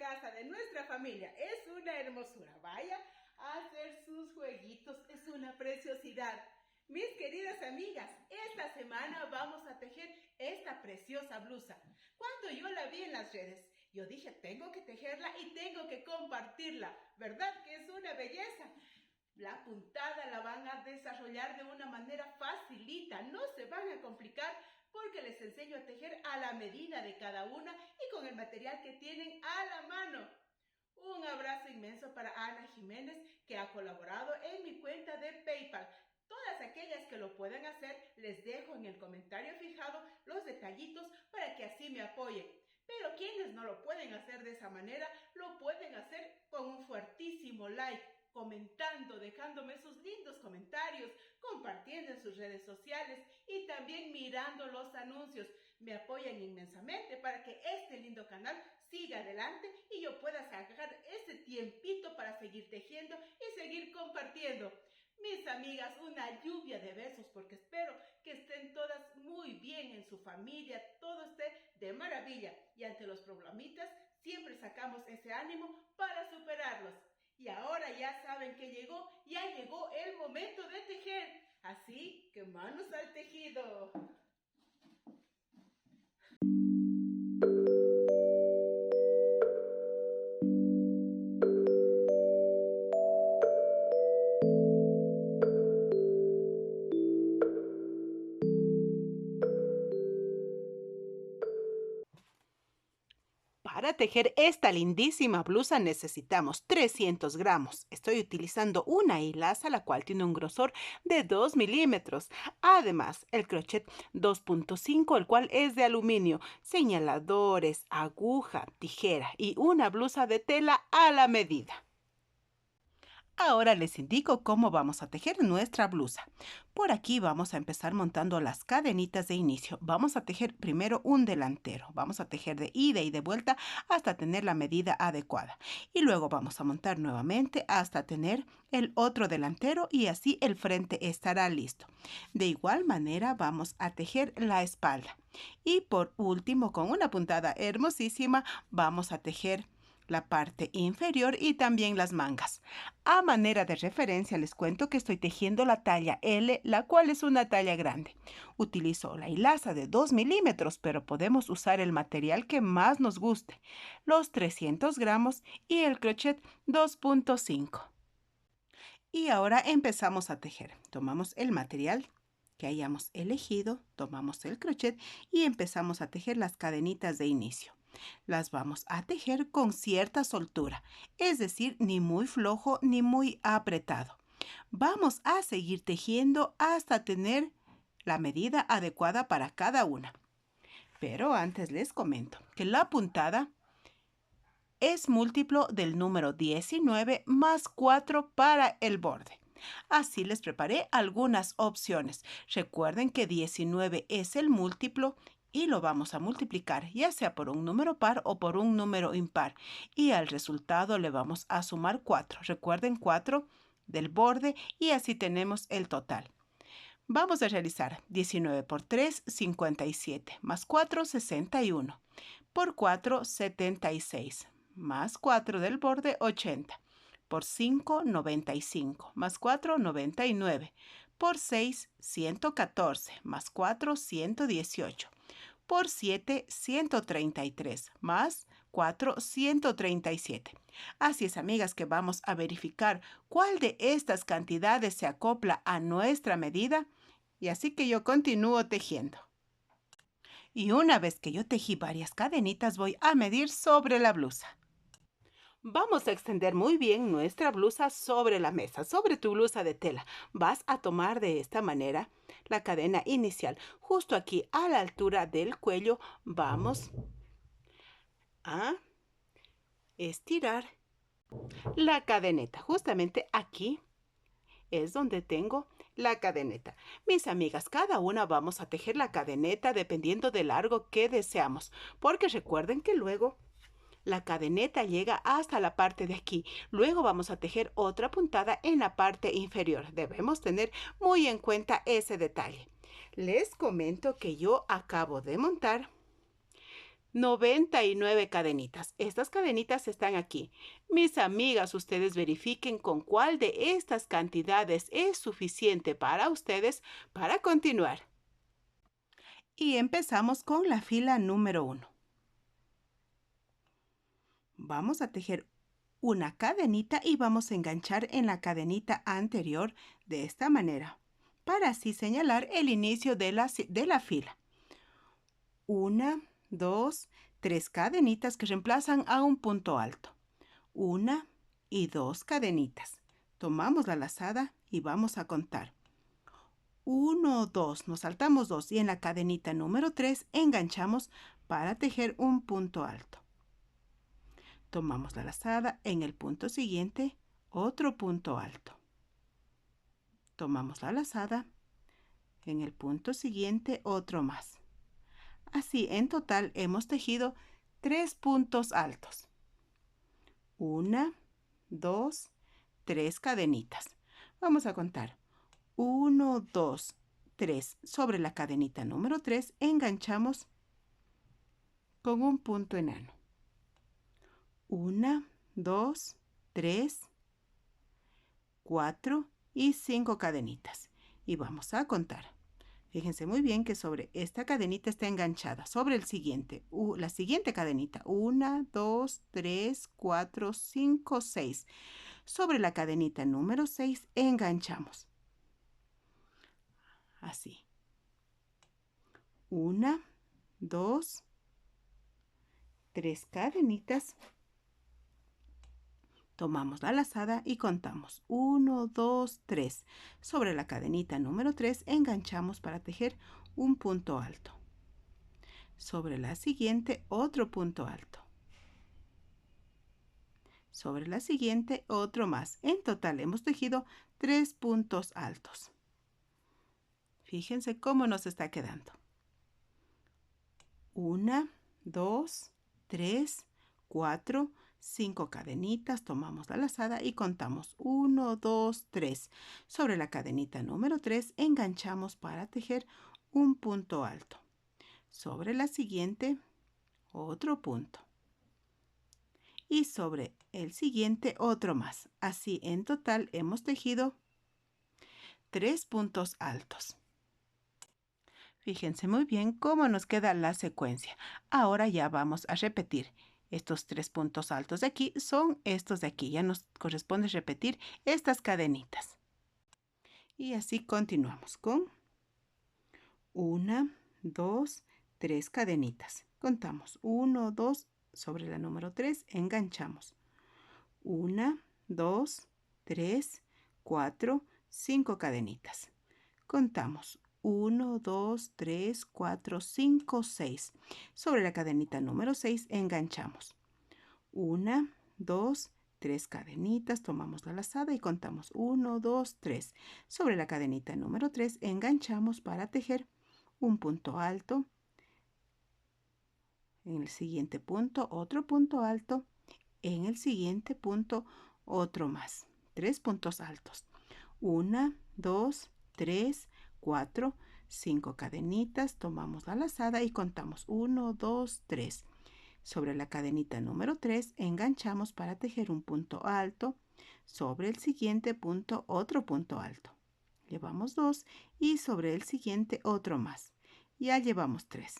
casa de nuestra familia es una hermosura. Vaya a hacer sus jueguitos, es una preciosidad. Mis queridas amigas, esta semana vamos a tejer esta preciosa blusa. Cuando yo la vi en las redes, yo dije, tengo que tejerla y tengo que compartirla. ¿Verdad que es una belleza? La puntada la van a desarrollar de una manera facilita, no se van a complicar porque les enseño a tejer a la medida de cada una y con el material que tienen a la mano. Un abrazo inmenso para Ana Jiménez, que ha colaborado en mi cuenta de PayPal. Todas aquellas que lo puedan hacer, les dejo en el comentario fijado los detallitos para que así me apoyen. Pero quienes no lo pueden hacer de esa manera, lo pueden hacer con un fuertísimo like, comentando, dejándome sus lindos comentarios, compartiendo en sus redes sociales y también mirando los anuncios. Me apoyan inmensamente para que este lindo canal siga adelante y yo pueda sacar ese tiempito para seguir tejiendo y seguir compartiendo. Mis amigas, una lluvia de besos porque espero que estén todas muy bien en su familia, todo esté de maravilla y ante los problemitas siempre sacamos ese ánimo para superarlos. Y ahora ya saben que ya llegó el momento de tejer, así que manos al tejido. Para tejer esta lindísima blusa necesitamos 300 gramos. Estoy utilizando una hilaza, la cual tiene un grosor de 2 milímetros. Además, el crochet 2.5, el cual es de aluminio, señaladores, aguja, tijera y una blusa de tela a la medida. Ahora les indico cómo vamos a tejer nuestra blusa. Por aquí vamos a empezar montando las cadenitas de inicio. Vamos a tejer primero un delantero. Vamos a tejer de ida y de vuelta hasta tener la medida adecuada. Y luego vamos a montar nuevamente hasta tener el otro delantero y así el frente estará listo. De igual manera vamos a tejer la espalda. Y por último, con una puntada hermosísima, vamos a tejer la parte inferior y también las mangas. A manera de referencia les cuento que estoy tejiendo la talla L, la cual es una talla grande. Utilizo la hilaza de 2 milímetros, pero podemos usar el material que más nos guste, los 300 gramos y el crochet 2.5. Y ahora empezamos a tejer. Tomamos el material que hayamos elegido, tomamos el crochet y empezamos a tejer las cadenitas de inicio. Las vamos a tejer con cierta soltura, es decir, ni muy flojo ni muy apretado. Vamos a seguir tejiendo hasta tener la medida adecuada para cada una. Pero antes les comento que la puntada es múltiplo del número 19 más 4 para el borde. Así les preparé algunas opciones. Recuerden que 19 es el múltiplo y lo vamos a multiplicar ya sea por un número par o por un número impar. Y al resultado le vamos a sumar 4. Recuerden 4 del borde y así tenemos el total. Vamos a realizar 19 por 3, 57, más 4, 61, por 4, 76, más 4 del borde, 80, por 5, 95, más 4, 99, por 6, 114, más 4, 118, por 7, 133, más 4, 137. Así es, amigas, que vamos a verificar cuál de estas cantidades se acopla a nuestra medida. Y así que yo continúo tejiendo. Y una vez que yo tejí varias cadenitas, voy a medir sobre la blusa. Vamos a extender muy bien nuestra blusa sobre la mesa, sobre tu blusa de tela. Vas a tomar de esta manera la cadena inicial. Justo aquí a la altura del cuello vamos a estirar la cadeneta. Justamente aquí es donde tengo la cadeneta. Mis amigas, cada una vamos a tejer la cadeneta dependiendo del largo que deseamos, porque recuerden que luego la cadeneta llega hasta la parte de aquí. Luego vamos a tejer otra puntada en la parte inferior. Debemos tener muy en cuenta ese detalle. Les comento que yo acabo de montar 99 cadenitas. Estas cadenitas están aquí. Mis amigas, ustedes verifiquen con cuál de estas cantidades es suficiente para ustedes para continuar. Y empezamos con la fila número 1. Vamos a tejer una cadenita y vamos a enganchar en la cadenita anterior de esta manera, para así señalar el inicio de la fila. 1, 2, 3 cadenitas que reemplazan a un punto alto. 1 y 2 cadenitas. Tomamos la lazada y vamos a contar. 1, 2, nos saltamos 2 y en la cadenita número 3 enganchamos para tejer un punto alto. Tomamos la lazada, en el punto siguiente, otro punto alto. Tomamos la lazada, en el punto siguiente, otro más. Así, en total, hemos tejido 3 puntos altos. 1, 2, 3 cadenitas. Vamos a contar. 1, 2, 3. Sobre la cadenita número 3, enganchamos con un punto enano. 1, 2, 3, 4 y 5 cadenitas. Y vamos a contar. Fíjense muy bien que sobre esta cadenita está enganchada. Sobre el siguiente, la siguiente cadenita. 1, 2, 3, 4, 5, 6. Sobre la cadenita número 6 enganchamos. Así. 1, 2, 3 cadenitas. Tomamos la lazada y contamos 1, 2, 3. Sobre la cadenita número 3 enganchamos para tejer un punto alto. Sobre la siguiente otro punto alto. Sobre la siguiente otro más. En total hemos tejido 3 puntos altos. Fíjense cómo nos está quedando. 1, 2, 3, 4, 5 cadenitas, tomamos la lazada y contamos 1, 2, 3. Sobre la cadenita número 3 enganchamos para tejer un punto alto. Sobre la siguiente, otro punto. Y sobre el siguiente, otro más. Así, en total, hemos tejido 3 puntos altos. Fíjense muy bien cómo nos queda la secuencia. Ahora ya vamos a repetir. Estos 3 puntos altos de aquí son estos de aquí. Ya nos corresponde repetir estas cadenitas. Y así continuamos con 1, 2, 3 cadenitas. Contamos 1, 2, sobre la número 3 enganchamos. 1, 2, 3, 4, 5 cadenitas. Contamos 1, 2, 3, 4, 5, 6. Sobre la cadenita número 6 enganchamos. 1, 2, 3 cadenitas, tomamos la lazada y contamos 1, 2, 3. Sobre la cadenita número 3 enganchamos para tejer un punto alto. En el siguiente punto, otro punto alto. En el siguiente punto, otro más. 3 puntos altos. 1, 2, 3, 4, 5 cadenitas, tomamos la lazada y contamos 1, 2, 3. Sobre la cadenita número 3 enganchamos para tejer un punto alto. Sobre el siguiente punto otro punto alto. Llevamos 2 y sobre el siguiente otro más. Ya llevamos 3.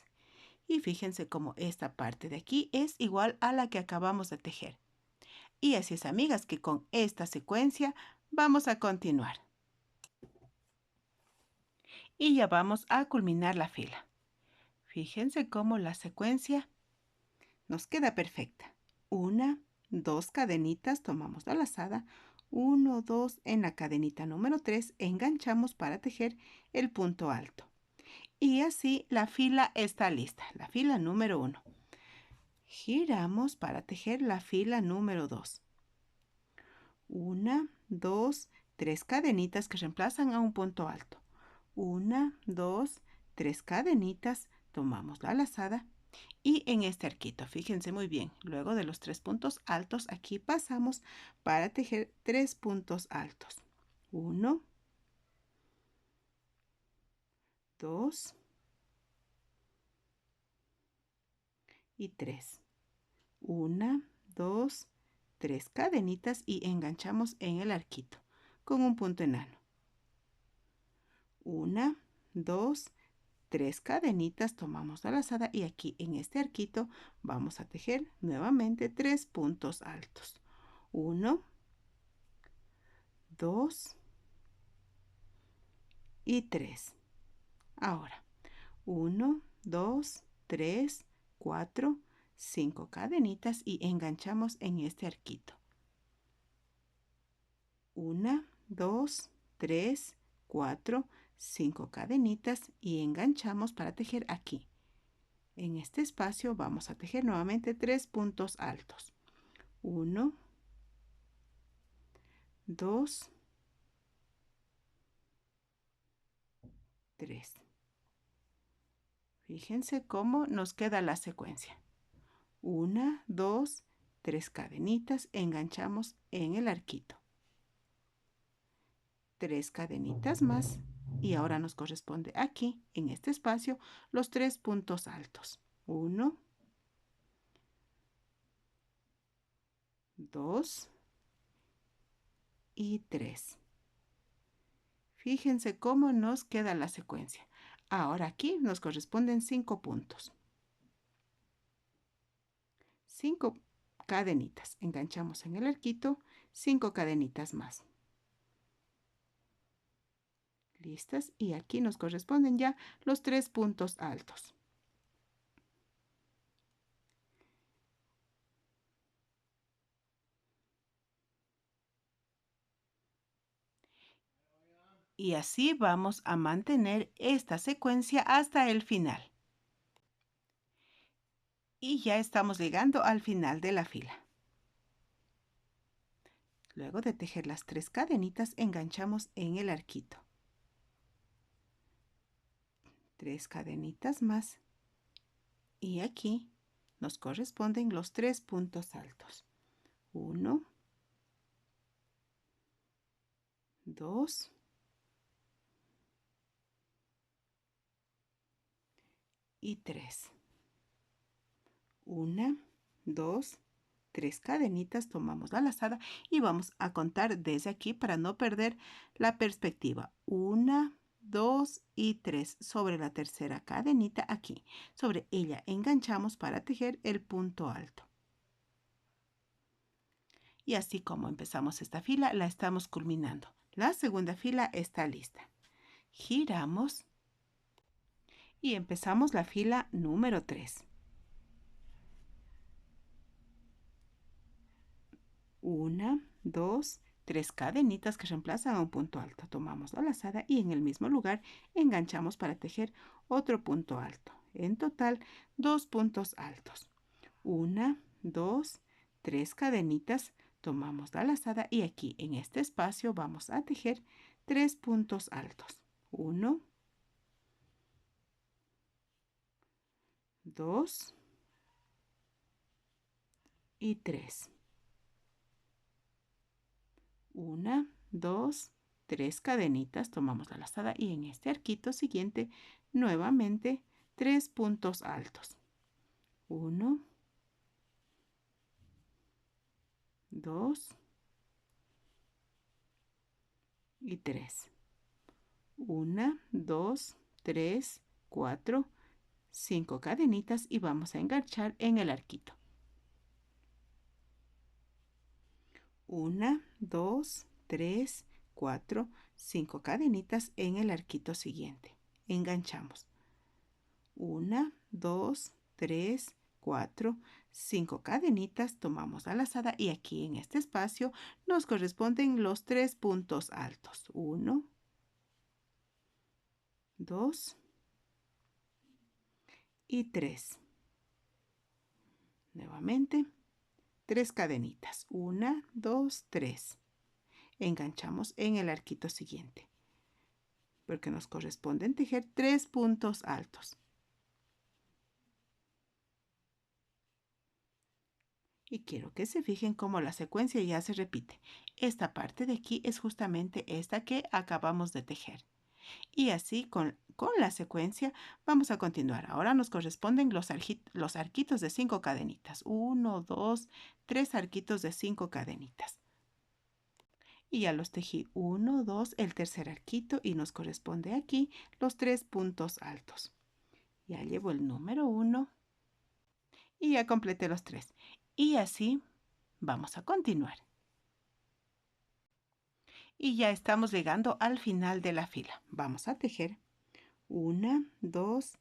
Y fíjense cómo esta parte de aquí es igual a la que acabamos de tejer. Y así es, amigas, que con esta secuencia vamos a continuar. Y ya vamos a culminar la fila. Fíjense cómo la secuencia nos queda perfecta. 1, 2 cadenitas, tomamos la lazada. 1, 2, en la cadenita número 3 enganchamos para tejer el punto alto. Y así la fila está lista, la fila número 1. Giramos para tejer la fila número 2. 1, 2, 3 cadenitas que reemplazan a un punto alto. 1, 2, 3 cadenitas, tomamos la lazada y en este arquito, fíjense muy bien, luego de los 3 puntos altos, aquí pasamos para tejer 3 puntos altos. 1, 2 y 3. 1, 2, 3 cadenitas y enganchamos en el arquito con un punto enano. 1, 2, 3 cadenitas, tomamos la lazada y aquí en este arquito vamos a tejer nuevamente 3 puntos altos. 1, 2 y 3. Ahora 1, 2, 3, 4, 5 cadenitas y enganchamos en este arquito. 1, 2, 3, 4, 5 cadenitas y enganchamos para tejer aquí. En este espacio vamos a tejer nuevamente 3 puntos altos. 1, 2, 3. Fíjense cómo nos queda la secuencia. 1, 2, 3 cadenitas, enganchamos en el arquito. 3 cadenitas más y ahora nos corresponde aquí, en este espacio, los 3 puntos altos. 1, 2 y 3. Fíjense cómo nos queda la secuencia. Ahora aquí nos corresponden 5 puntos. 5 cadenitas. Enganchamos en el arquito, 5 cadenitas más. ¿Listas? Y aquí nos corresponden ya los 3 puntos altos. Y así vamos a mantener esta secuencia hasta el final. Y ya estamos llegando al final de la fila. Luego de tejer las 3 cadenitas, enganchamos en el arquito. 3 cadenitas más. Y aquí nos corresponden los 3 puntos altos. 1, 2 y 3. 1, 2, 3 cadenitas, tomamos la lazada y vamos a contar desde aquí para no perder la perspectiva. 1, 2 y 3 sobre la tercera cadenita aquí. Sobre ella enganchamos para tejer el punto alto. Y así como empezamos esta fila, la estamos culminando. La segunda fila está lista. Giramos y empezamos la fila número 3. 1, 2, 3 cadenitas que reemplazan a un punto alto. Tomamos la lazada y en el mismo lugar enganchamos para tejer otro punto alto. En total, 2 puntos altos. 1, 2, 3 cadenitas, tomamos la lazada y aquí en este espacio vamos a tejer 3 puntos altos. 1, 2 y 3. 1, 2, 3 cadenitas, tomamos la lazada y en este arquito siguiente nuevamente 3 puntos altos. 1, 2 y 3. 1, 2, 3, 4, 5 cadenitas y vamos a enganchar en el arquito. 1, 2, 3, 4, 5 cadenitas en el arquito siguiente. Enganchamos. 1, 2, 3, 4, 5 cadenitas, tomamos la lazada y aquí en este espacio nos corresponden los 3 puntos altos. 1, 2 y 3. Nuevamente, 3 cadenitas. 1, 2, 3. Enganchamos en el arquito siguiente, porque nos corresponden tejer 3 puntos altos. Y quiero que se fijen cómo la secuencia ya se repite. Esta parte de aquí es justamente esta que acabamos de tejer. Y así con con la secuencia vamos a continuar. Ahora nos corresponden los arquitos de 5 cadenitas. 1, 2, 3 arquitos de 5 cadenitas. Y ya los tejí 1, 2, el tercer arquito y nos corresponde aquí los 3 puntos altos. Ya llevo el número 1 y ya completé los 3. Y así vamos a continuar. Y ya estamos llegando al final de la fila. Vamos a tejer 1, 2,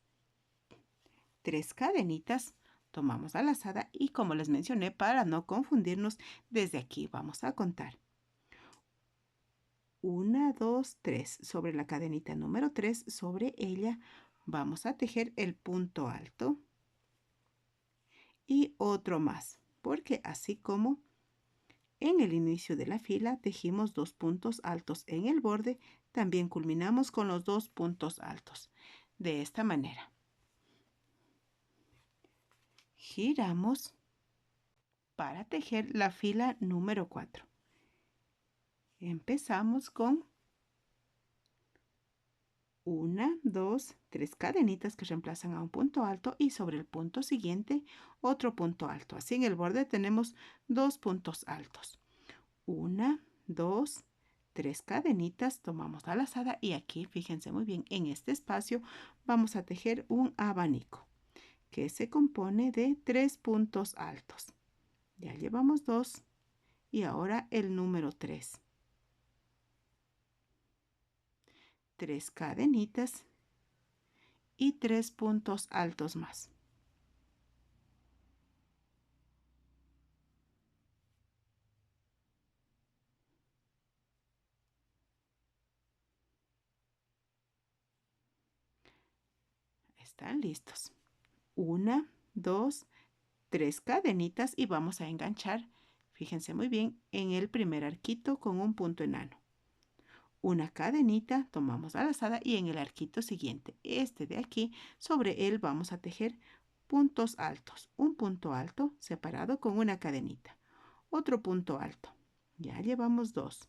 3 cadenitas. Tomamos la lazada y como les mencioné, para no confundirnos, desde aquí vamos a contar. 1, 2, 3. Sobre la cadenita número 3, sobre ella vamos a tejer el punto alto y otro más, porque así como en el inicio de la fila tejimos 2 puntos altos en el borde, también culminamos con los 2 puntos altos. De esta manera. Giramos para tejer la fila número 4. Empezamos con 1, 2, 3 cadenitas que reemplazan a un punto alto y sobre el punto siguiente otro punto alto. Así en el borde tenemos 2 puntos altos. 1, 2, 3 cadenitas, tomamos la lazada y aquí fíjense muy bien, en este espacio vamos a tejer un abanico que se compone de 3 puntos altos. Ya llevamos 2 y ahora el número 3. 3 cadenitas y 3 puntos altos más. Están listos. 1, 2, 3 cadenitas y vamos a enganchar, fíjense muy bien, en el primer arquito con un punto enano. Una cadenita, tomamos la lazada y en el arquito siguiente, este de aquí, sobre él vamos a tejer puntos altos. Un punto alto separado con una cadenita. Otro punto alto. Ya llevamos 2.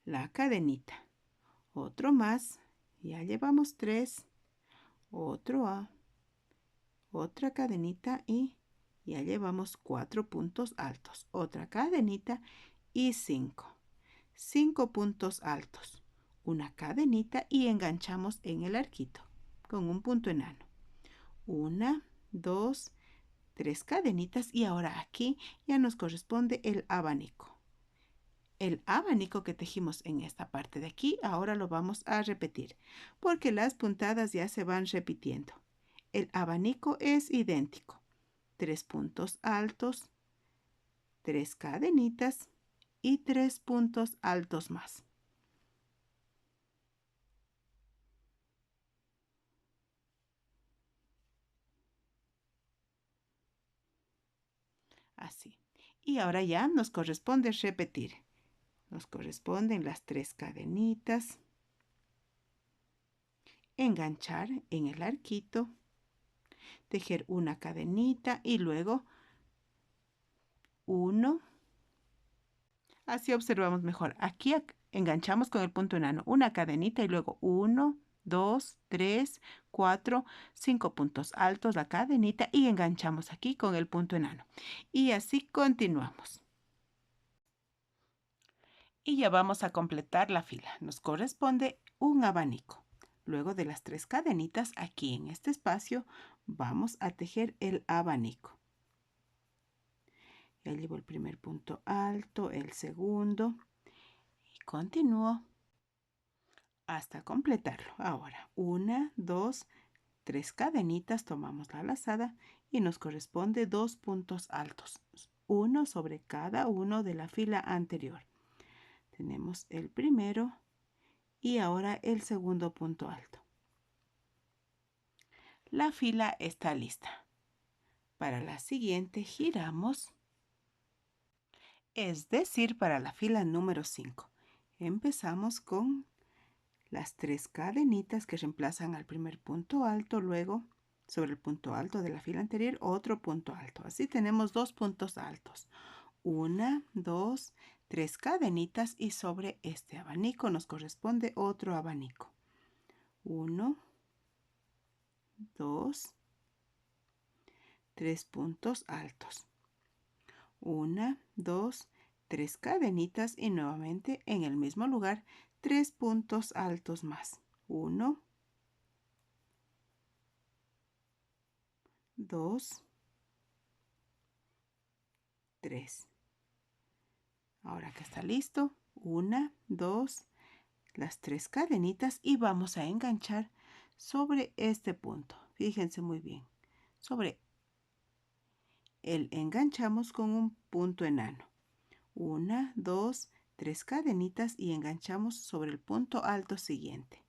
La cadenita. Otro más. Ya llevamos 3. Otro A. Otra cadenita y ya llevamos 4 puntos altos. Otra cadenita y 5. 5 puntos altos, una cadenita y enganchamos en el arquito con un punto enano. 1, 2, 3 cadenitas y ahora aquí ya nos corresponde el abanico. El abanico que tejimos en esta parte de aquí, ahora lo vamos a repetir porque las puntadas ya se van repitiendo. El abanico es idéntico. 3 puntos altos, 3 cadenitas y 3 puntos altos más. Así. Y ahora ya nos corresponde repetir. Nos corresponden las 3 cadenitas. Enganchar en el arquito. Tejer una cadenita y luego 1. Así observamos mejor. Aquí enganchamos con el punto enano. Una cadenita y luego 1, 2, 3, 4, 5 puntos altos, la cadenita y enganchamos aquí con el punto enano. Y así continuamos. Y ya vamos a completar la fila. Nos corresponde un abanico. Luego de las 3 cadenitas, aquí en este espacio, vamos a tejer el abanico. Ya llevo el primer punto alto, el segundo y continúo hasta completarlo. Ahora, 1, 2, 3 cadenitas, tomamos la lazada y nos corresponde 2 puntos altos, uno sobre cada uno de la fila anterior. Tenemos el primero y ahora el segundo punto alto. La fila está lista. Para la siguiente giramos, es decir, para la fila número 5. Empezamos con las 3 cadenitas que reemplazan al primer punto alto, luego sobre el punto alto de la fila anterior otro punto alto. Así tenemos 2 puntos altos. 1, 2, 3 cadenitas y sobre este abanico nos corresponde otro abanico. 1, 2, 3 puntos altos. 1, 2, 3 cadenitas y nuevamente en el mismo lugar 3 puntos altos más. 1, 2, 3. Ahora que está listo, 1, 2, las 3 cadenitas y vamos a enganchar sobre este punto. Fíjense muy bien. Sobre él enganchamos con un punto enano. 1, 2, 3 cadenitas y enganchamos sobre el punto alto siguiente.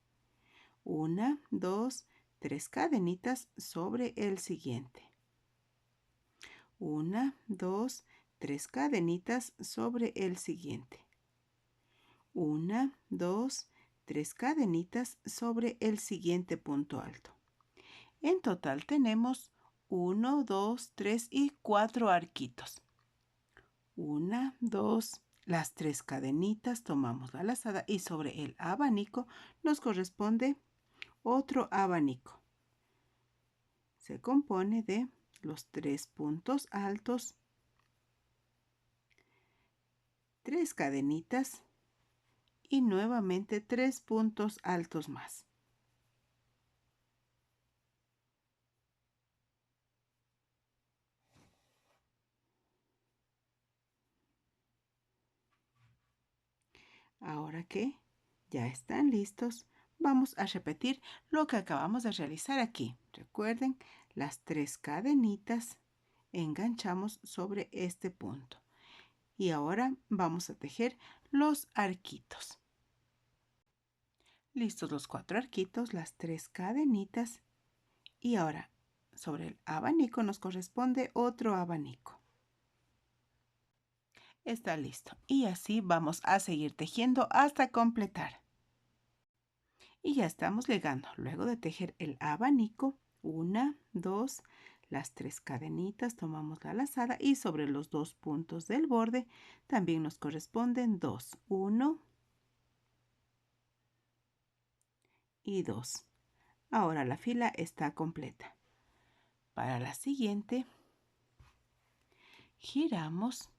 1, 2, 3 cadenitas sobre el siguiente. 1, 2, 3 cadenitas sobre el siguiente. 1, 2, 3 cadenitas sobre el siguiente punto alto. En total tenemos 1, 2, 3 y 4 arquitos. 1, 2, las 3 cadenitas, tomamos la lazada y sobre el abanico nos corresponde otro abanico. Se compone de los 3 puntos altos, 3 cadenitas y nuevamente 3 puntos altos más. Ahora que ya están listos, vamos a repetir lo que acabamos de realizar aquí. Recuerden, las 3 cadenitas enganchamos sobre este punto. Y ahora vamos a tejer los arquitos. Listos los 4 arquitos, las 3 cadenitas. Y ahora sobre el abanico nos corresponde otro abanico. Está listo. Y así vamos a seguir tejiendo hasta completar. Y ya estamos llegando. Luego de tejer el abanico, 1, 2, las 3 cadenitas, tomamos la lazada y sobre los 2 puntos del borde también nos corresponden 2, 1 y 2. Ahora la fila está completa. Para la siguiente, giramos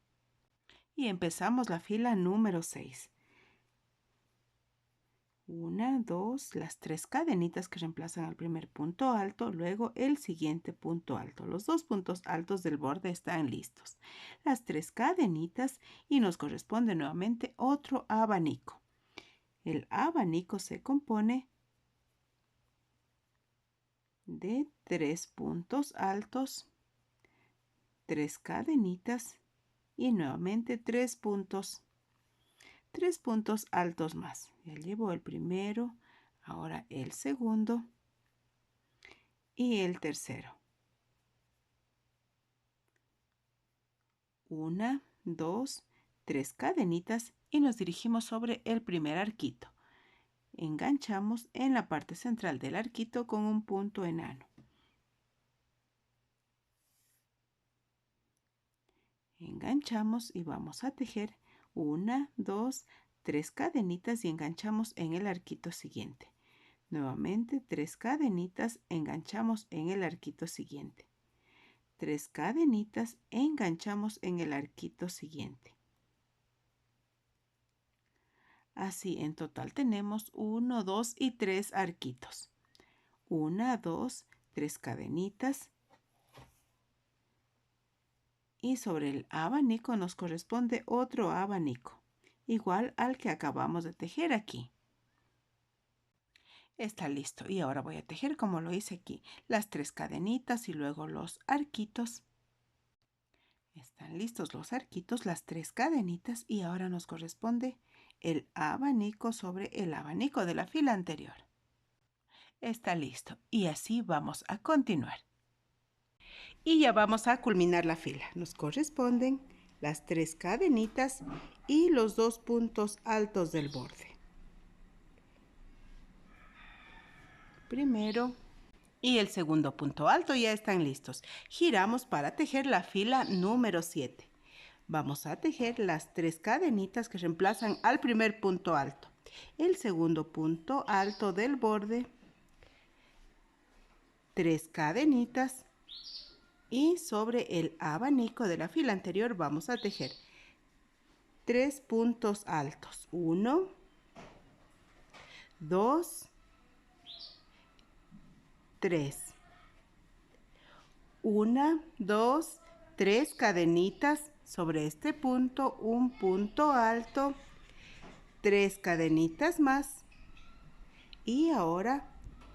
y empezamos la fila número 6. 1, 2, las 3 cadenitas que reemplazan al primer punto alto, luego el siguiente punto alto. Los 2 puntos altos del borde están listos. Las 3 cadenitas y nos corresponde nuevamente otro abanico. El abanico se compone de 3 puntos altos, 3 cadenitas y nuevamente 3 puntos altos más. Ya llevo el primero, ahora el segundo y el tercero. 1, 2, 3 cadenitas y nos dirigimos sobre el primer arquito. Enganchamos en la parte central del arquito con un punto enano. Enganchamos y vamos a tejer 1, 2, 3 cadenitas y enganchamos en el arquito siguiente. Nuevamente 3 cadenitas, enganchamos en el arquito siguiente. 3 cadenitas, enganchamos en el arquito siguiente. Así en total tenemos 1, 2 y 3 arquitos. 1, 2, 3 cadenitas. Y sobre el abanico nos corresponde otro abanico, igual al que acabamos de tejer aquí. Está listo y ahora voy a tejer como lo hice aquí, las 3 cadenitas y luego los arquitos. Están listos los arquitos, las 3 cadenitas y ahora nos corresponde el abanico sobre el abanico de la fila anterior. Está listo y así vamos a continuar. Y ya vamos a culminar la fila. Nos corresponden las 3 cadenitas y los 2 puntos altos del borde. Primero y el segundo punto alto ya están listos. Giramos para tejer la fila número 7. Vamos a tejer las 3 cadenitas que reemplazan al primer punto alto. El segundo punto alto del borde, 3 cadenitas y sobre el abanico de la fila anterior vamos a tejer 3 puntos altos. 1, 2, 3. 1, 2, 3 cadenitas sobre este punto, un punto alto, 3 cadenitas más y ahora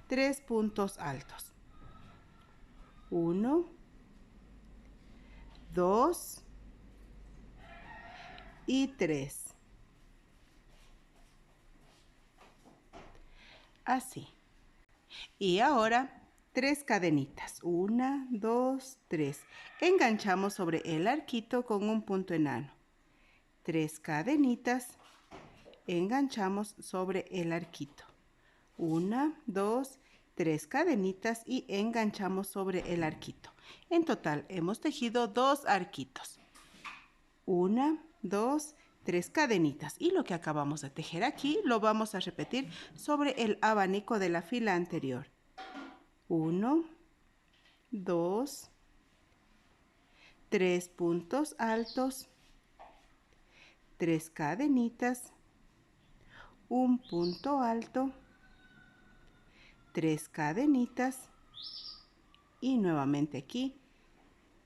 3 puntos altos. 1, 2 y 3. Así. Y ahora 3 cadenitas. 1, 2, 3. Enganchamos sobre el arquito con un punto enano. 3 cadenitas. Enganchamos sobre el arquito. 1, 2, 3 cadenitas y enganchamos sobre el arquito. En total hemos tejido 2 arquitos. 1, 2, 3 cadenitas. Y lo que acabamos de tejer aquí lo vamos a repetir sobre el abanico de la fila anterior. 1, 2, 3 puntos altos, 3 cadenitas, un punto alto, 3 cadenitas y nuevamente aquí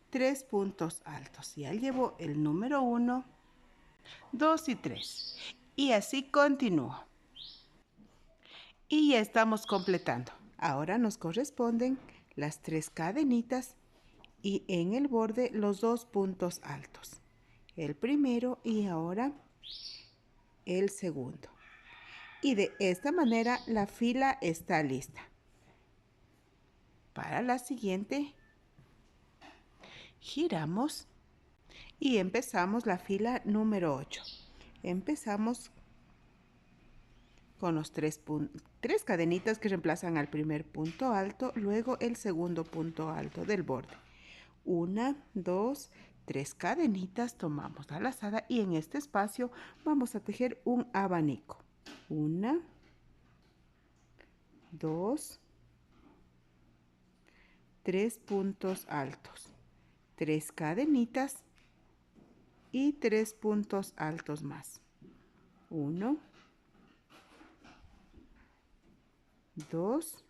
3 puntos altos. Ya llevo el número 1, 2 y 3. Y así continúo. Y ya estamos completando. Ahora nos corresponden las 3 cadenitas y en el borde los 2 puntos altos. El primero y ahora el segundo. Y de esta manera la fila está lista. Para la siguiente, giramos y empezamos la fila número 8. Empezamos con los 3 cadenitas que reemplazan al primer punto alto, luego el segundo punto alto del borde. 1, 2, 3 cadenitas, tomamos la lazada y en este espacio vamos a tejer un abanico. 1, 2, 3 puntos altos, 3 cadenitas y 3 puntos altos más. 1, 2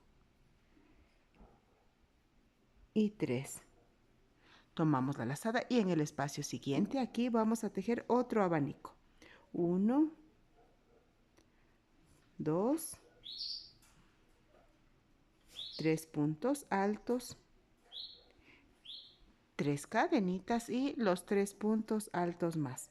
y 3. Tomamos la lazada y en el espacio siguiente aquí vamos a tejer otro abanico. 1, 2, 3 puntos altos, 3 cadenitas y los 3 puntos altos más.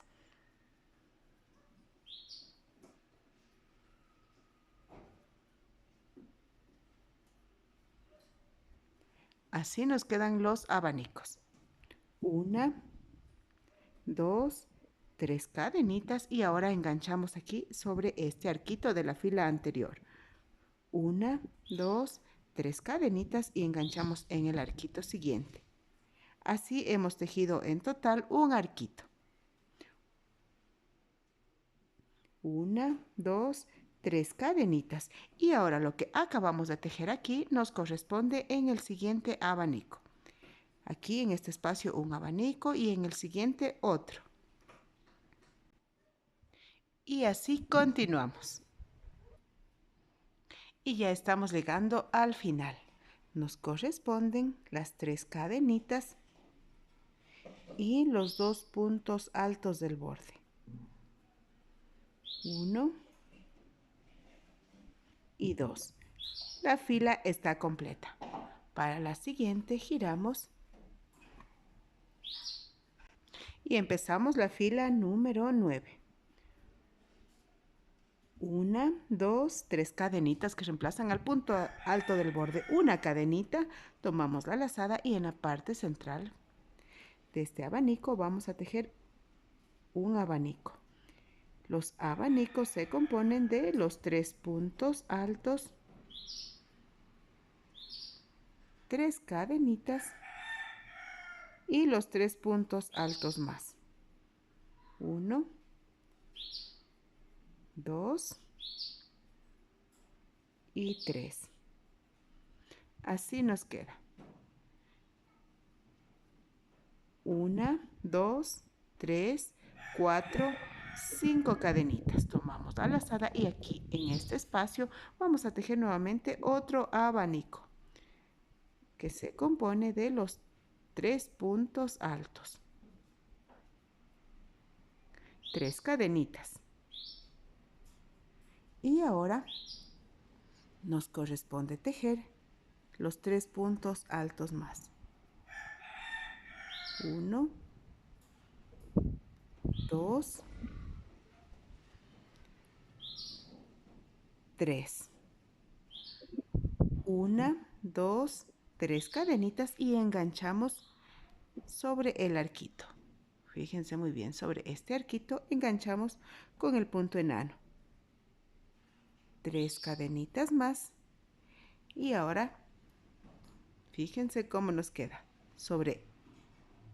Así nos quedan los abanicos. 1, 2, 3 cadenitas y ahora enganchamos aquí sobre este arquito de la fila anterior. 1, 2, 3 cadenitas y enganchamos en el arquito siguiente. Así hemos tejido en total un arquito. 1, 2, 3 cadenitas. Y ahora lo que acabamos de tejer aquí nos corresponde en el siguiente abanico. Aquí en este espacio un abanico y en el siguiente otro. Y así continuamos. Y ya estamos llegando al final. Nos corresponden las 3 cadenitas y los 2 puntos altos del borde. 1 y 2. La fila está completa. Para la siguiente giramos y empezamos la fila número 9. 1, 2, 3 cadenitas que reemplazan al punto alto del borde. Una cadenita, tomamos la lazada y en la parte central de este abanico vamos a tejer un abanico. Los abanicos se componen de los 3 puntos altos, 3 cadenitas y los 3 puntos altos más. 1, 2 y 3. Así nos queda. 1, 2, 3, 4, 5 cadenitas. Tomamos la lazada y aquí en este espacio vamos a tejer nuevamente otro abanico que se compone de los 3 puntos altos. 3 cadenitas. Y ahora nos corresponde tejer los 3 puntos altos más. 1, 2, 3. 1, 2, 3 cadenitas y enganchamos sobre el arquito. Fíjense muy bien, sobre este arquito enganchamos con el punto enano. 3 cadenitas más. Y ahora, fíjense cómo nos queda. Sobre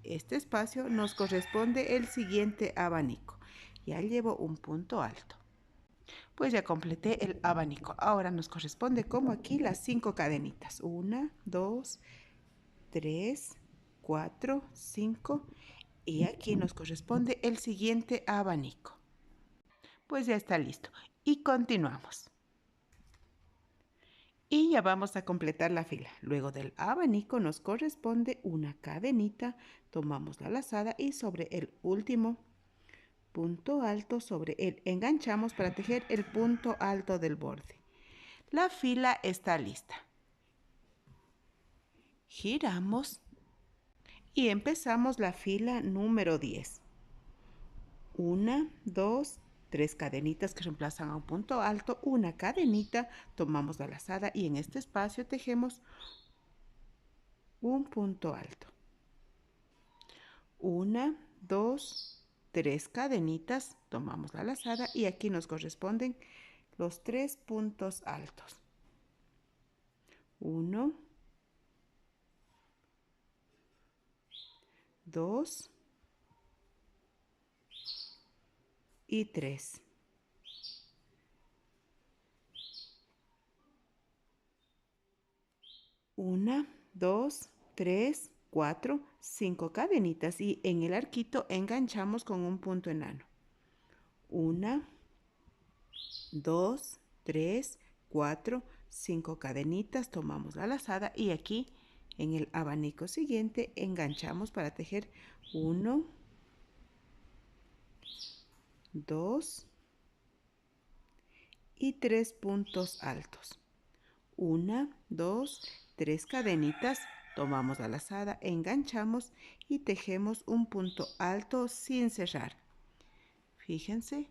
este espacio nos corresponde el siguiente abanico. Ya llevo un punto alto. Pues ya completé el abanico. Ahora nos corresponde como aquí las 5 cadenitas. 1, 2, 3, 4, 5. Y aquí nos corresponde el siguiente abanico. Pues ya está listo. Y continuamos. Y ya vamos a completar la fila. Luego del abanico nos corresponde una cadenita. Tomamos la lazada y sobre el último punto alto, sobre él enganchamos para tejer el punto alto del borde. La fila está lista. Giramos y empezamos la fila número 10. 1, 2, 3 cadenitas que reemplazan a un punto alto, una cadenita, tomamos la lazada y en este espacio tejemos un punto alto. 1, 2, 3 cadenitas, tomamos la lazada y aquí nos corresponden los 3 puntos altos. 1, 2 y 3. 1, 2, 3, 4, 5 cadenitas y en el arquito enganchamos con un punto enano. 1, 2, 3, 4, 5 cadenitas, tomamos la lazada y aquí en el abanico siguiente enganchamos para tejer 1, 2 y 3 puntos altos. 1, 2, 3 cadenitas, tomamos la lazada, enganchamos y tejemos un punto alto sin cerrar. Fíjense,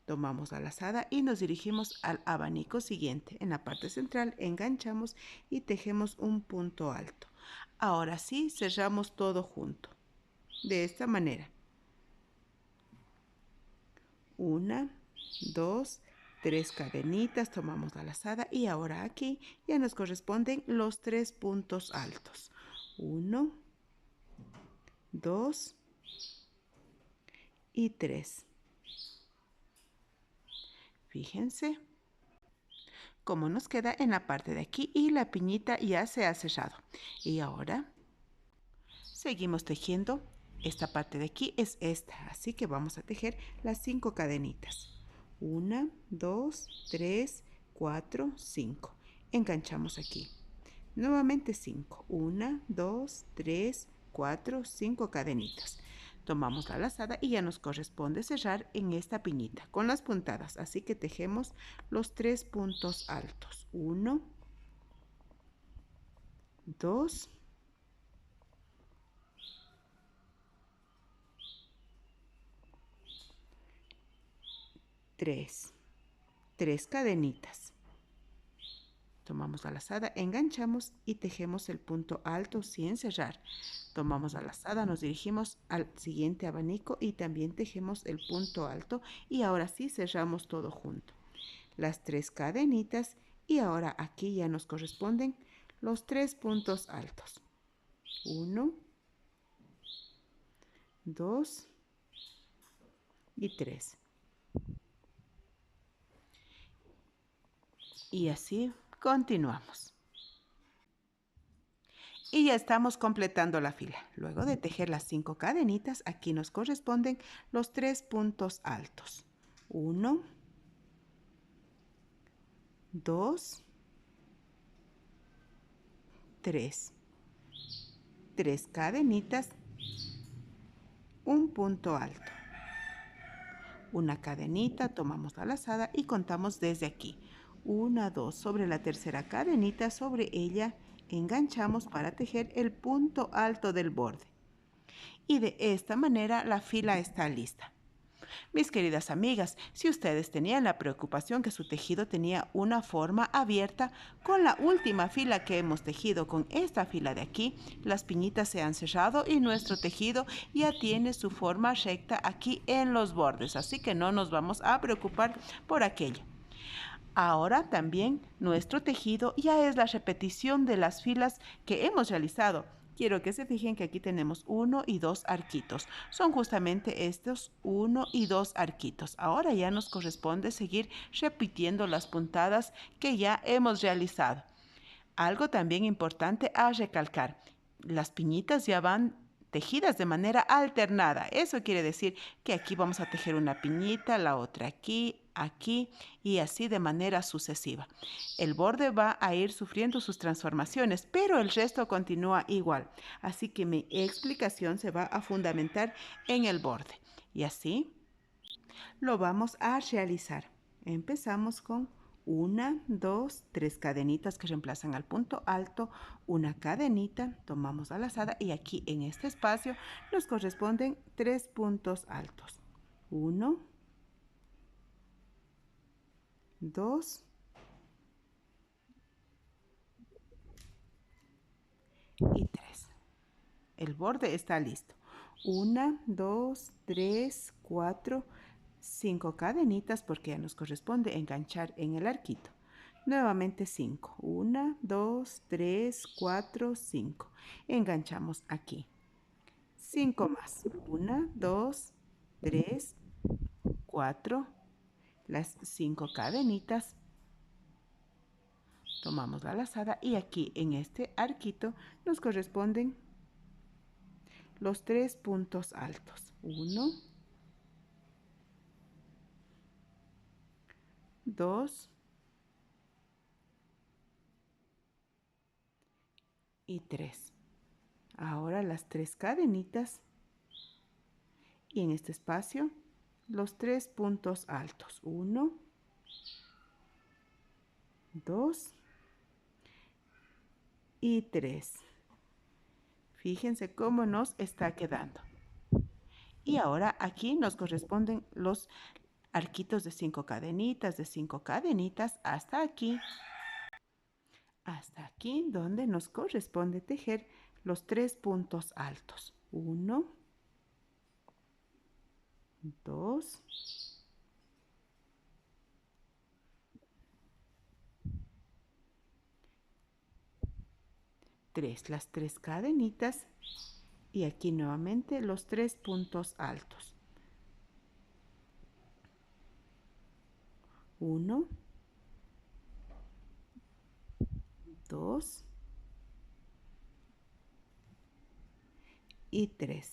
tomamos la lazada y nos dirigimos al abanico siguiente. En la parte central enganchamos y tejemos un punto alto. Ahora sí, cerramos todo junto. De esta manera. 1, 2, 3 cadenitas, tomamos la lazada y ahora aquí ya nos corresponden los 3 puntos altos. 1, 2 y 3. Fíjense cómo nos queda en la parte de aquí y la piñita ya se ha cerrado. Y ahora seguimos tejiendo. Esta parte de aquí es esta, así que vamos a tejer las 5 cadenitas. 1, 2, 3, 4, 5. Enganchamos aquí. Nuevamente 5. 1, 2, 3, 4, 5 cadenitas. Tomamos la lazada y ya nos corresponde cerrar en esta piñita con las puntadas. Así que tejemos los 3 puntos altos. 1, 2, 3. 3 cadenitas. Tomamos la lazada, enganchamos y tejemos el punto alto sin cerrar. Tomamos la lazada, nos dirigimos al siguiente abanico y también tejemos el punto alto y ahora sí cerramos todo junto. Las 3 cadenitas y ahora aquí ya nos corresponden los 3 puntos altos. 1, 2 y 3. Y así continuamos. Y ya estamos completando la fila. Luego de tejer las 5 cadenitas, aquí nos corresponden los 3 puntos altos. 1, 2, 3. 3 cadenitas, un punto alto. Una cadenita, tomamos la lazada y contamos desde aquí. 1, 2, sobre la tercera cadenita, sobre ella enganchamos para tejer el punto alto del borde. Y de esta manera la fila está lista. Mis queridas amigas, si ustedes tenían la preocupación que su tejido tenía una forma abierta, con la última fila que hemos tejido con esta fila de aquí, las piñitas se han cerrado y nuestro tejido ya tiene su forma recta aquí en los bordes, así que no nos vamos a preocupar por aquello. Ahora también nuestro tejido ya es la repetición de las filas que hemos realizado. Quiero que se fijen que aquí tenemos 1 y 2 arquitos. Son justamente estos 1 y 2 arquitos. Ahora ya nos corresponde seguir repitiendo las puntadas que ya hemos realizado. Algo también importante a recalcar. Las piñitas ya van tejidas de manera alternada. Eso quiere decir que aquí vamos a tejer una piñita, la otra aquí, aquí y así de manera sucesiva. El borde va a ir sufriendo sus transformaciones, pero el resto continúa igual. Así que mi explicación se va a fundamentar en el borde. Y así lo vamos a realizar. Empezamos con 1, 2, 3 cadenitas que reemplazan al punto alto, una cadenita, tomamos la lazada y aquí en este espacio nos corresponden 3 puntos altos. 1, 2 y 3. El borde está listo. 1, 2, 3, 4, 5 cadenitas porque ya nos corresponde enganchar en el arquito. Nuevamente 5. 1, 2, 3, 4, 5. Enganchamos aquí. 5 más. 1, 2, 3, 4. Las 5 cadenitas. Tomamos la lazada y aquí en este arquito nos corresponden los 3 puntos altos. 1, 2 y 3. Ahora las 3 cadenitas y en este espacio los 3 puntos altos. 1, 2 y 3. Fíjense cómo nos está quedando. Y ahora aquí nos corresponden los arquitos de 5 cadenitas, hasta aquí donde nos corresponde tejer los 3 puntos altos. 1, 2, 3. Las 3 cadenitas y aquí nuevamente los 3 puntos altos. 1, 2 y 3.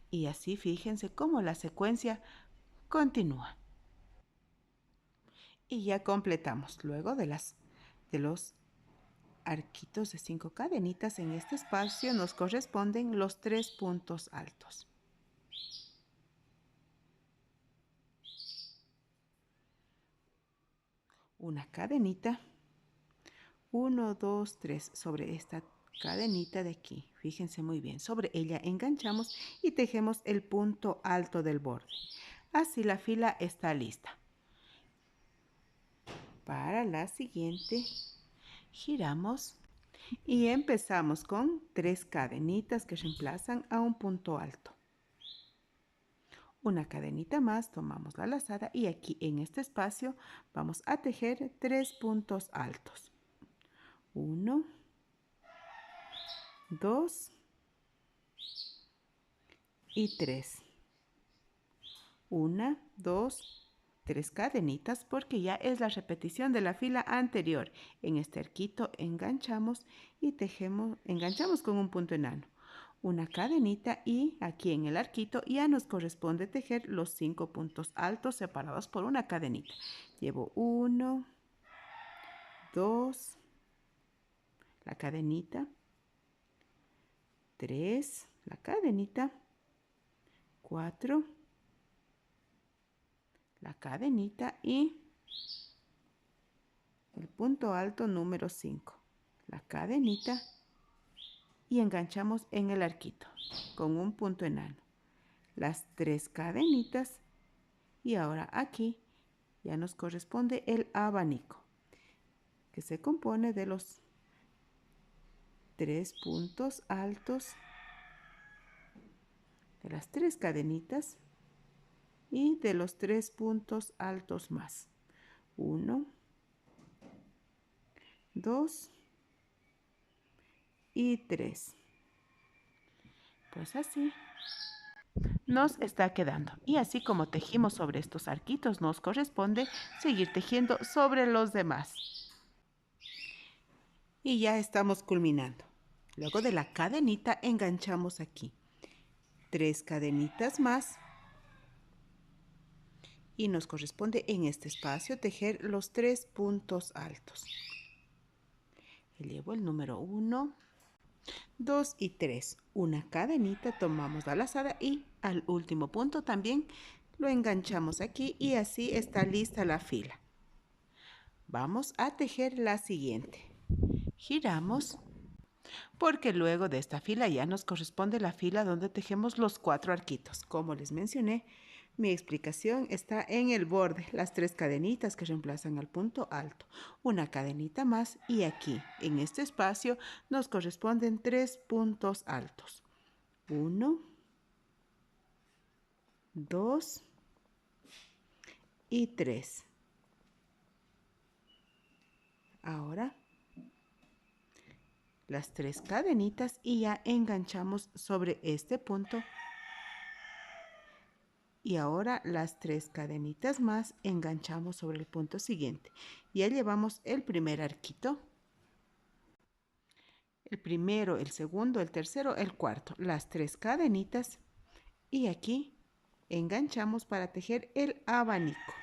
Y así fíjense cómo la secuencia continúa. Y ya completamos. Luego de los arquitos de 5 cadenitas en este espacio nos corresponden los 3 puntos altos. Una cadenita. 1, 2, 3 sobre esta cadenita de aquí. Fíjense muy bien. Sobre ella enganchamos y tejemos el punto alto del borde. Así la fila está lista. Para la siguiente giramos y empezamos con 3 cadenitas que reemplazan a un punto alto. Una cadenita más, tomamos la lazada y aquí en este espacio vamos a tejer 3 puntos altos. 1, 2 y 3. 1, 2, 3 cadenitas porque ya es la repetición de la fila anterior. En este arquito enganchamos y tejemos, enganchamos con un punto enano. Una cadenita y aquí en el arquito ya nos corresponde tejer los 5 puntos altos separados por una cadenita. Llevo 1, 2, la cadenita, 3, la cadenita, 4, la cadenita y el punto alto número 5, la cadenita y enganchamos en el arquito con un punto enano. Las 3 cadenitas y ahora aquí ya nos corresponde el abanico que se compone de los 3 puntos altos, de las 3 cadenitas y de los 3 puntos altos más. 1, 2 y 3. Pues así nos está quedando. Y así como tejimos sobre estos arquitos, nos corresponde seguir tejiendo sobre los demás. Y ya estamos culminando. Luego de la cadenita enganchamos aquí 3 cadenitas más y nos corresponde en este espacio tejer los 3 puntos altos. Llevo el número 1, 2 y 3. Una cadenita, tomamos la lazada y al último punto también lo enganchamos aquí y así está lista la fila. Vamos a tejer la siguiente. Giramos porque luego de esta fila ya nos corresponde la fila donde tejemos los 4 arquitos. Como les mencioné, mi explicación está en el borde, las 3 cadenitas que reemplazan al punto alto, una cadenita más y aquí, en este espacio, nos corresponden 3 puntos altos. 1, 2 y 3. Ahora las 3 cadenitas y ya enganchamos sobre este punto. Y ahora las 3 cadenitas más enganchamos sobre el punto siguiente. Ya llevamos el primer arquito. El primero, el segundo, el tercero, el cuarto. Las 3 cadenitas y aquí enganchamos para tejer el abanico.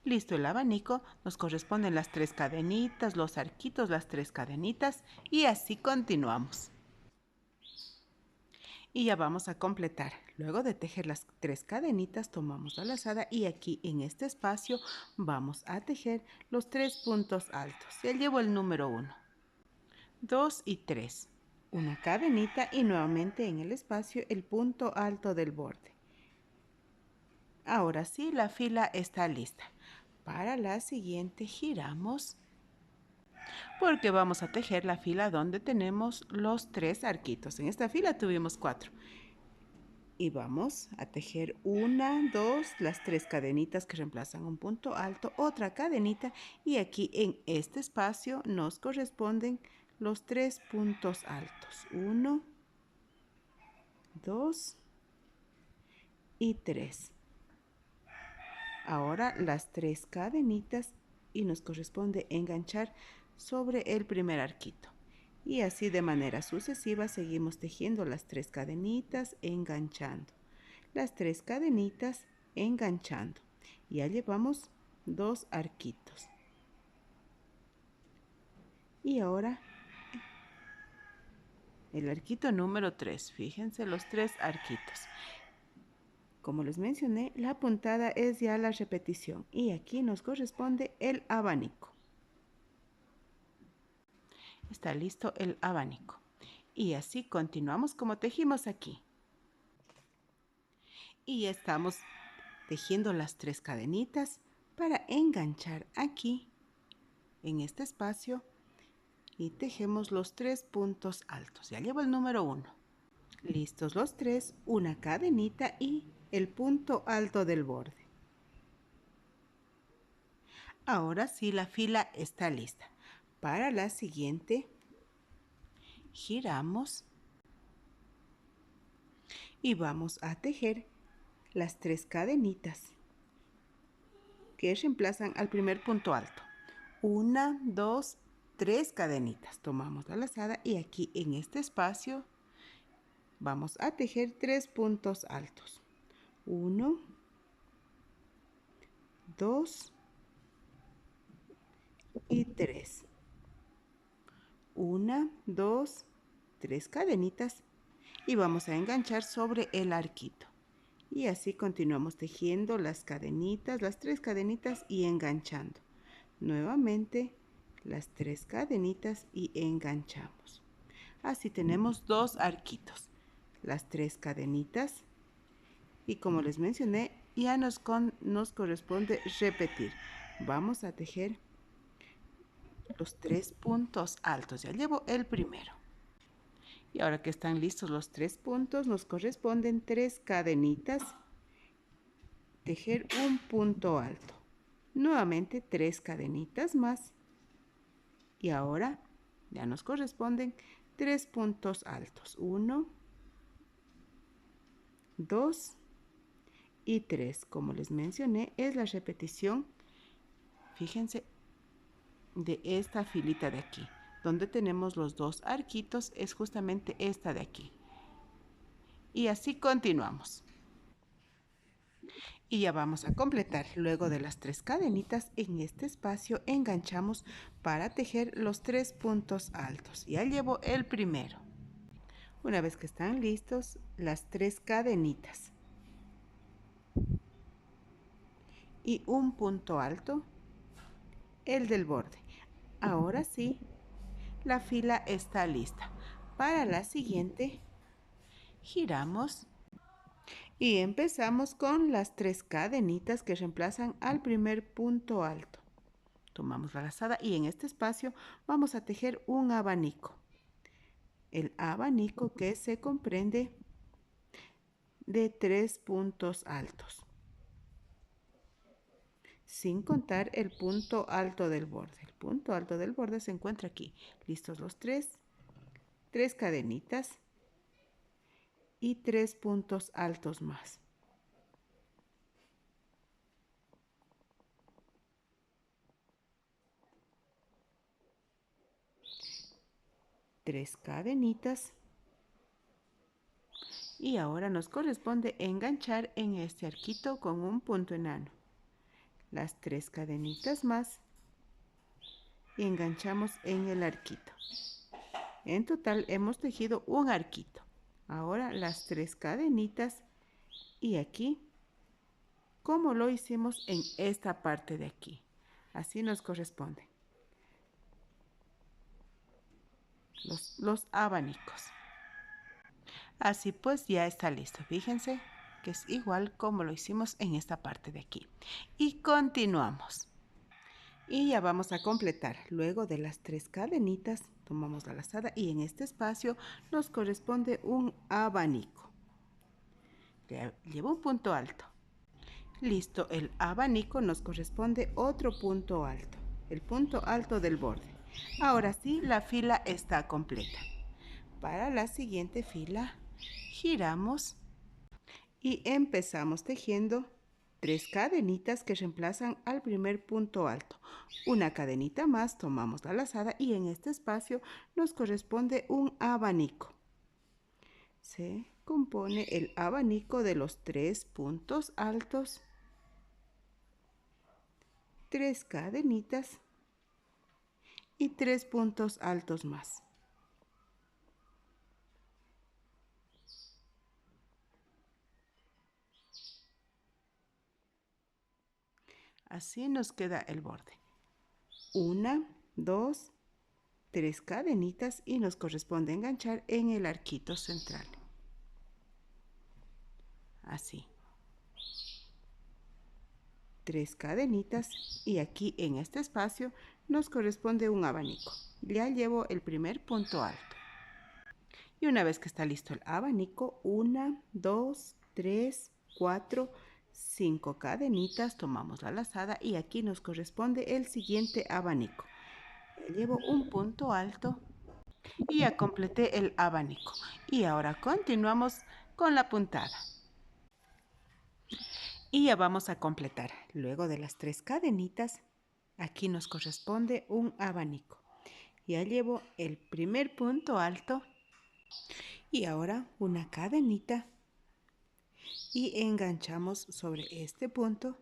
Listo el abanico, nos corresponden las 3 cadenitas, los arquitos, las 3 cadenitas y así continuamos. Y ya vamos a completar. Luego de tejer las 3 cadenitas, tomamos la lazada y aquí en este espacio vamos a tejer los 3 puntos altos. Ya llevo el número 1, 2 y 3. Una cadenita y nuevamente en el espacio el punto alto del borde. Ahora sí, la fila está lista. Para la siguiente giramos porque vamos a tejer la fila donde tenemos los 3 arquitos. En esta fila tuvimos 4. Y vamos a tejer 1, 2, las 3 cadenitas que reemplazan un punto alto, otra cadenita y aquí en este espacio nos corresponden los 3 puntos altos. 1, 2 y 3. Ahora las 3 cadenitas y nos corresponde enganchar sobre el primer arquito. Y así de manera sucesiva seguimos tejiendo las 3 cadenitas, enganchando. Las 3 cadenitas, enganchando. Ya llevamos 2 arquitos. Y ahora el arquito número 3. Fíjense los 3 arquitos. Como les mencioné, la puntada es ya la repetición y aquí nos corresponde el abanico. Está listo el abanico. Y así continuamos como tejimos aquí. Y estamos tejiendo las 3 cadenitas para enganchar aquí en este espacio y tejemos los 3 puntos altos. Ya llevo el número 1. Listos los 3, una cadenita y el punto alto del borde. Ahora sí la fila está lista. Para la siguiente giramos y vamos a tejer las 3 cadenitas que reemplazan al primer punto alto. 1, 2, 3 cadenitas. Tomamos la lazada y aquí en este espacio vamos a tejer 3 puntos altos. 1, 2 y 3. 1, 2, 3 cadenitas y vamos a enganchar sobre el arquito. Y así continuamos tejiendo las cadenitas, las 3 cadenitas y enganchando. Nuevamente las 3 cadenitas y enganchamos. Así tenemos 2 arquitos, las 3 cadenitas y como les mencioné ya nos corresponde repetir. Vamos a tejer los 3 puntos altos. Ya llevo el primero. Y ahora que están listos los 3 puntos, nos corresponden 3 cadenitas, tejer un punto alto. Nuevamente 3 cadenitas más. Y ahora ya nos corresponden 3 puntos altos. 1, 2 y 3. Como les mencioné, es la repetición, fíjense, de esta filita de aquí. Donde tenemos los 2 arquitos es justamente esta de aquí. Y así continuamos. Y ya vamos a completar. Luego de las 3 cadenitas en este espacio enganchamos para tejer los 3 puntos altos. Ya llevo el primero. Una vez que están listos, las 3 cadenitas y un punto alto, el del borde. Ahora sí, la fila está lista. Para la siguiente, giramos y empezamos con las 3 cadenitas que reemplazan al primer punto alto. Tomamos la lazada y en este espacio vamos a tejer un abanico. El abanico que se comprende de 3 puntos altos, sin contar el punto alto del borde. El punto alto del borde se encuentra aquí. Listos los 3 cadenitas y 3 puntos altos más. Tres cadenitas. Y ahora nos corresponde enganchar en este arquito con un punto enano. Las 3 cadenitas más y enganchamos en el arquito. En total hemos tejido un arquito. Ahora las 3 cadenitas y aquí, como lo hicimos en esta parte de aquí. Así nos corresponde. Los abanicos. Así pues ya está listo. Fíjense que es igual como lo hicimos en esta parte de aquí. Y continuamos. Y ya vamos a completar. Luego de las 3 cadenitas, tomamos la lazada y en este espacio nos corresponde un abanico. Llevo un punto alto. Listo, el abanico nos corresponde otro punto alto. El punto alto del borde. Ahora sí, la fila está completa. Para la siguiente fila, giramos y empezamos tejiendo 3 cadenitas que reemplazan al primer punto alto. Una cadenita más, tomamos la lazada y en este espacio nos corresponde un abanico. Se compone el abanico de los 3 puntos altos, 3 cadenitas y 3 puntos altos más. Así nos queda el borde. 1, 2, 3 cadenitas y nos corresponde enganchar en el arquito central. Así. 3 cadenitas y aquí en este espacio nos corresponde un abanico. Ya llevo el primer punto alto. Y una vez que está listo el abanico, 1, 2, 3, 4, 5 cadenitas, tomamos la lazada y aquí nos corresponde el siguiente abanico. Ya llevo un punto alto Y ya completé el abanico. Y ahora continuamos con la puntada. Y ya vamos a completar. Luego de las 3 cadenitas, aquí nos corresponde un abanico. Ya llevo el primer punto alto y ahora una cadenita y enganchamos sobre este punto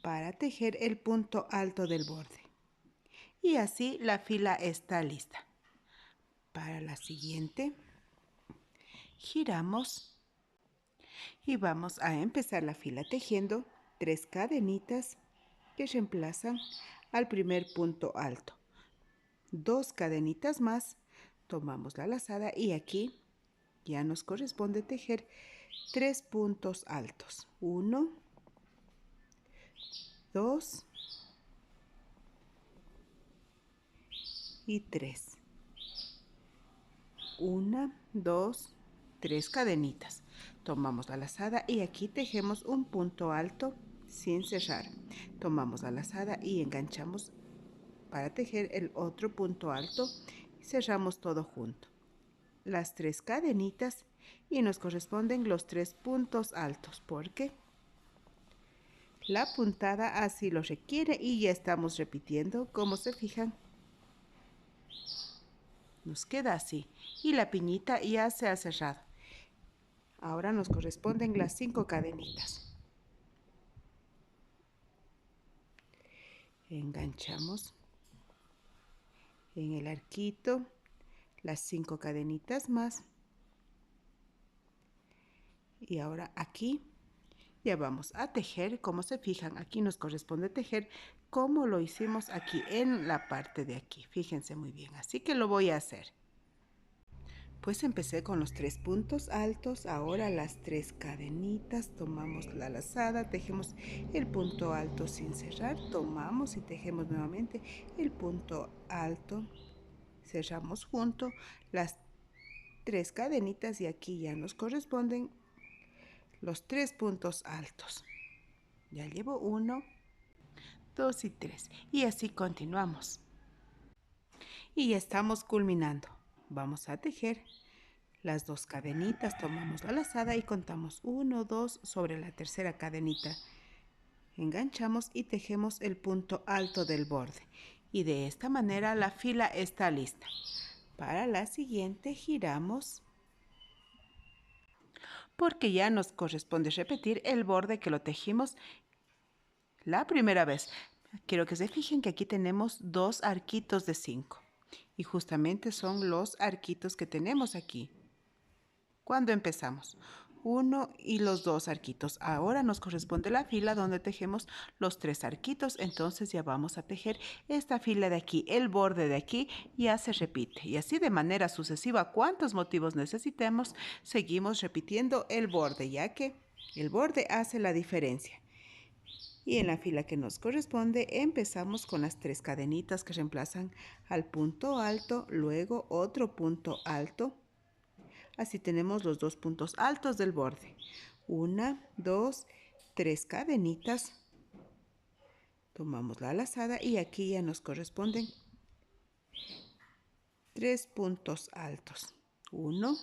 para tejer el punto alto del borde. Y así la fila está lista. Para la siguiente, giramos y vamos a empezar la fila tejiendo 3 cadenitas que reemplazan al primer punto alto. 2 cadenitas más, tomamos la lazada y aquí ya nos corresponde tejer 3 puntos altos. 1, 2 y 3. 1, 2, 3 cadenitas. Tomamos la lazada y aquí tejemos un punto alto sin cerrar. Tomamos la lazada y enganchamos para tejer el otro punto alto y cerramos todo junto. Las 3 cadenitas y nos corresponden los 3 puntos altos porque la puntada así lo requiere y ya estamos repitiendo. Como se fijan, nos queda así y la piñita ya se ha cerrado. Ahora nos corresponden las 5 cadenitas. Enganchamos en el arquito las 5 cadenitas más. Y ahora aquí ya vamos a tejer. Como se fijan, aquí nos corresponde tejer como lo hicimos aquí en la parte de aquí. Fíjense muy bien, así que lo voy a hacer. Pues empecé con los 3 puntos altos, ahora las 3 cadenitas, tomamos la lazada, tejemos el punto alto sin cerrar, tomamos y tejemos nuevamente el punto alto, cerramos junto las 3 cadenitas y aquí ya nos corresponden los 3 puntos altos. Ya llevo 1, 2 y 3 y así continuamos. Y ya estamos culminando. Vamos a tejer las 2 cadenitas, tomamos la lazada y contamos 1, 2 sobre la tercera cadenita. Enganchamos y tejemos el punto alto del borde. Y de esta manera la fila está lista. Para la siguiente giramos porque ya nos corresponde repetir el borde que lo tejimos la primera vez. Quiero que se fijen que aquí tenemos 2 arquitos de 5 y justamente son los arquitos que tenemos aquí cuando empezamos. 1 y los 2 arquitos. Ahora nos corresponde la fila donde tejemos los 3 arquitos. Entonces ya vamos a tejer esta fila de aquí. El borde de aquí ya se repite. Y así de manera sucesiva, cuantos motivos necesitemos, seguimos repitiendo el borde, ya que el borde hace la diferencia. Y en la fila que nos corresponde empezamos con las 3 cadenitas que reemplazan al punto alto, luego otro punto alto. Así tenemos los 2 puntos altos del borde. 1, 2, 3 cadenitas. Tomamos la lazada y aquí ya nos corresponden 3 puntos altos. 1,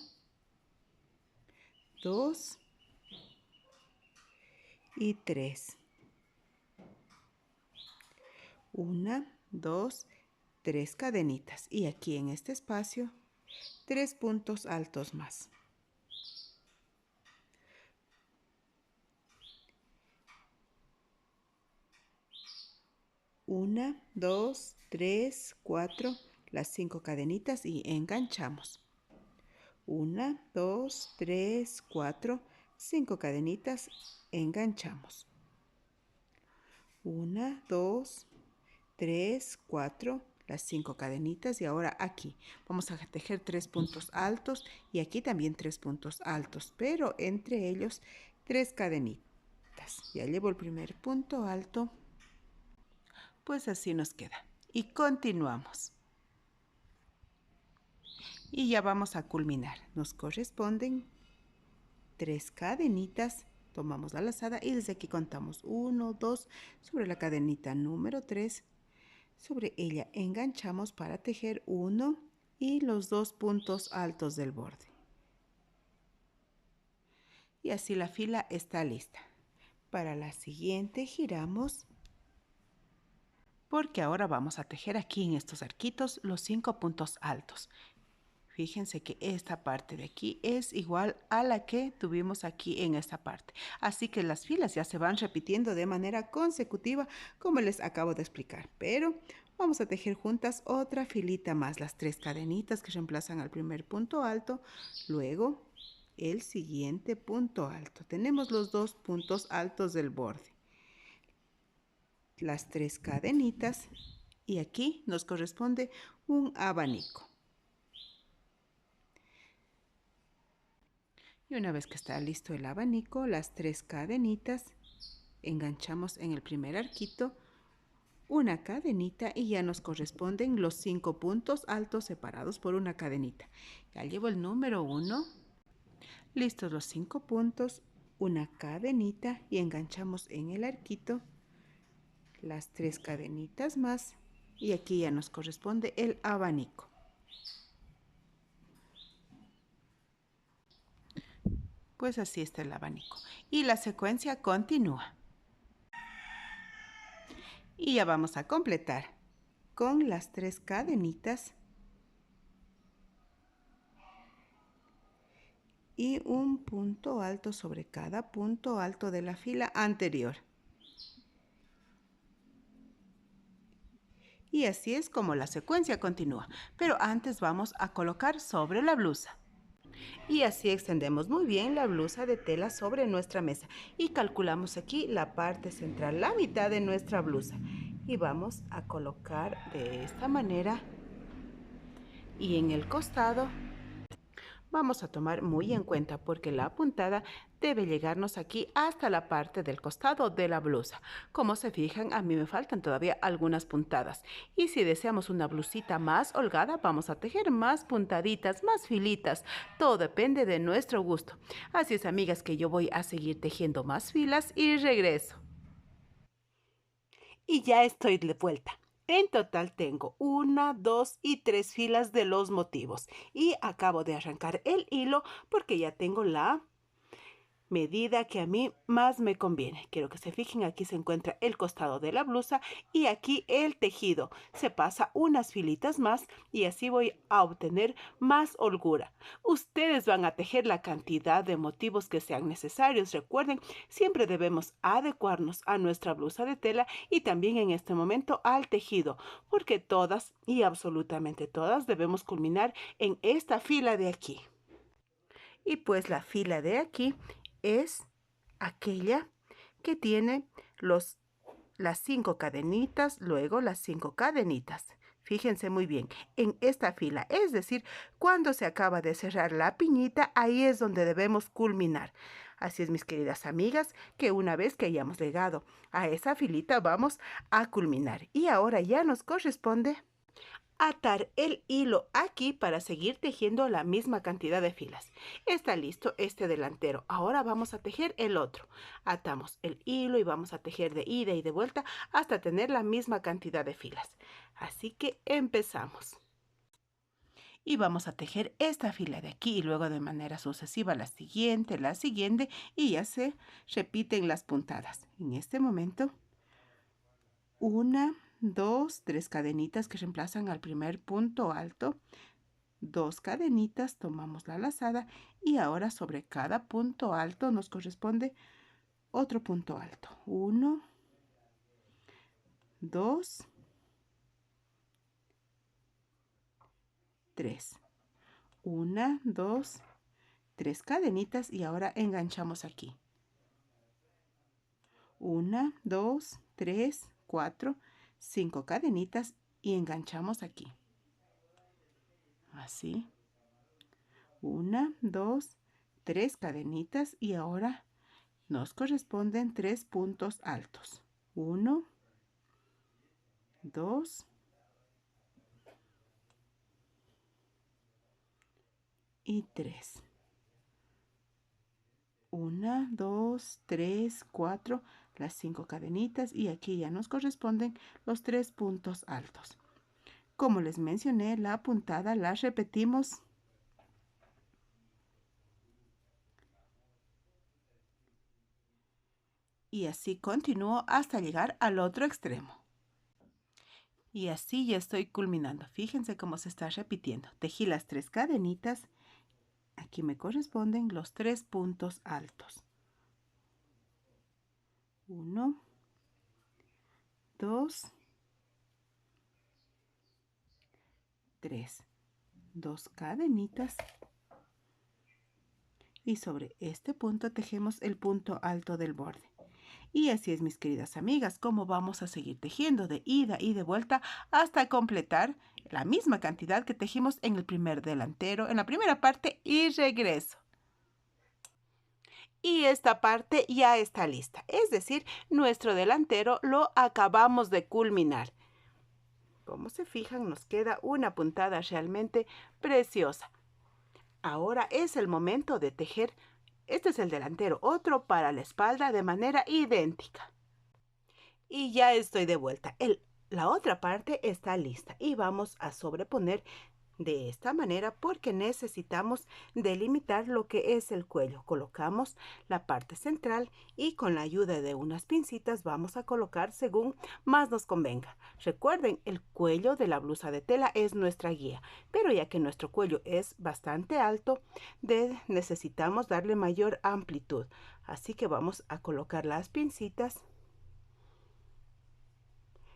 2 y 3. 1, 2, 3 cadenitas. Y aquí en este espacio 3 puntos altos más. 1, 2, 3, 4, las 5 cadenitas y enganchamos. 1, 2, 3, 4, 5 cadenitas, enganchamos. 1, 2, 3, 4, las 5 cadenitas y ahora aquí vamos a tejer 3 puntos altos y aquí también 3 puntos altos, pero entre ellos 3 cadenitas. Ya llevo el primer punto alto, pues así nos queda y continuamos. Y ya vamos a culminar. Nos corresponden 3 cadenitas, tomamos la lazada y desde aquí contamos 1, 2 sobre la cadenita número 3. Sobre ella enganchamos para tejer uno y los 2 puntos altos del borde. Y así la fila está lista. Para la siguiente giramos, porque ahora vamos a tejer aquí en estos arquitos los 5 puntos altos. Fíjense que esta parte de aquí es igual a la que tuvimos aquí en esta parte. Así que las filas ya se van repitiendo de manera consecutiva, como les acabo de explicar. Pero vamos a tejer juntas otra filita más, las 3 cadenitas que reemplazan al primer punto alto, luego el siguiente punto alto. Tenemos los 2 puntos altos del borde, las 3 cadenitas y aquí nos corresponde un abanico. Y una vez que está listo el abanico, las 3 cadenitas, enganchamos en el primer arquito una cadenita y ya nos corresponden los 5 puntos altos separados por una cadenita. Ya llevo el número 1, listos los 5 puntos, una cadenita y enganchamos en el arquito las 3 cadenitas más y aquí ya nos corresponde el abanico. Pues así está el abanico. Y la secuencia continúa. Y ya vamos a completar con las 3 cadenitas y un punto alto sobre cada punto alto de la fila anterior. Y así es como la secuencia continúa. Pero antes vamos a colocar sobre la blusa. Y así extendemos muy bien la blusa de tela sobre nuestra mesa y calculamos aquí la parte central, la mitad de nuestra blusa. Y vamos a colocar de esta manera y en el costado vamos a tomar muy en cuenta porque la puntada debe llegarnos aquí hasta la parte del costado de la blusa. Como se fijan, a mí me faltan todavía algunas puntadas. Y si deseamos una blusita más holgada, vamos a tejer más puntaditas, más filitas. Todo depende de nuestro gusto. Así es, amigas, que yo voy a seguir tejiendo más filas y regreso. Y ya estoy de vuelta. En total tengo 1, 2 y 3 filas de los motivos. Y acabo de arrancar el hilo porque ya tengo la medida que a mí más me conviene. Quiero que se fijen, aquí se encuentra el costado de la blusa y aquí el tejido. Se pasa unas filitas más y así voy a obtener más holgura. Ustedes van a tejer la cantidad de motivos que sean necesarios. Recuerden, siempre debemos adecuarnos a nuestra blusa de tela y también en este momento al tejido, porque todas y absolutamente todas debemos culminar en esta fila de aquí. Y pues la fila de aquí es aquella que tiene las 5 cadenitas, luego las 5 cadenitas. Fíjense muy bien, en esta fila, es decir, cuando se acaba de cerrar la piñita, ahí es donde debemos culminar. Así es, mis queridas amigas, que una vez que hayamos llegado a esa filita, vamos a culminar. Y ahora ya nos corresponde atar el hilo aquí para seguir tejiendo la misma cantidad de filas. Está listo este delantero. Ahora vamos a tejer el otro. Atamos el hilo y vamos a tejer de ida y de vuelta hasta tener la misma cantidad de filas. Así que empezamos. Y vamos a tejer esta fila de aquí y luego de manera sucesiva la siguiente y ya se repiten las puntadas. En este momento, 1, 2, 3 cadenitas que reemplazan al primer punto alto, 2 cadenitas, tomamos la lazada y ahora sobre cada punto alto nos corresponde otro punto alto. 1, 2, 3. 1, 2, 3 cadenitas y ahora enganchamos aquí. 1, 2, 3, 4, 5 cadenitas y enganchamos aquí. Así. 1, 2, 3 cadenitas y ahora nos corresponden 3 puntos altos. 1, 2 y 3. 1, 2, 3, 4. las 5 cadenitas y aquí ya nos corresponden los 3 puntos altos. Como les mencioné, la puntada la repetimos y así continúo hasta llegar al otro extremo. Y así ya estoy culminando. Fíjense cómo se está repitiendo. Tejí las 3 cadenitas. Aquí me corresponden los 3 puntos altos. 1, 2, 3. 2 cadenitas. Y sobre este punto tejemos el punto alto del borde. Y así es, mis queridas amigas, como vamos a seguir tejiendo de ida y de vuelta hasta completar la misma cantidad que tejimos en el primer delantero, en la primera parte y regreso. Y esta parte ya está lista, es decir, nuestro delantero lo acabamos de culminar. Como se fijan, nos queda una puntada realmente preciosa. Ahora es el momento de tejer. Este es el delantero, otro para la espalda de manera idéntica. Y ya estoy de vuelta. La otra parte está lista y vamos a sobreponer de esta manera porque necesitamos delimitar lo que es el cuello. Colocamos la parte central y con la ayuda de unas pincitas vamos a colocar según más nos convenga. Recuerden, el cuello de la blusa de tela es nuestra guía, pero ya que nuestro cuello es bastante alto, necesitamos darle mayor amplitud. Así que vamos a colocar las pincitas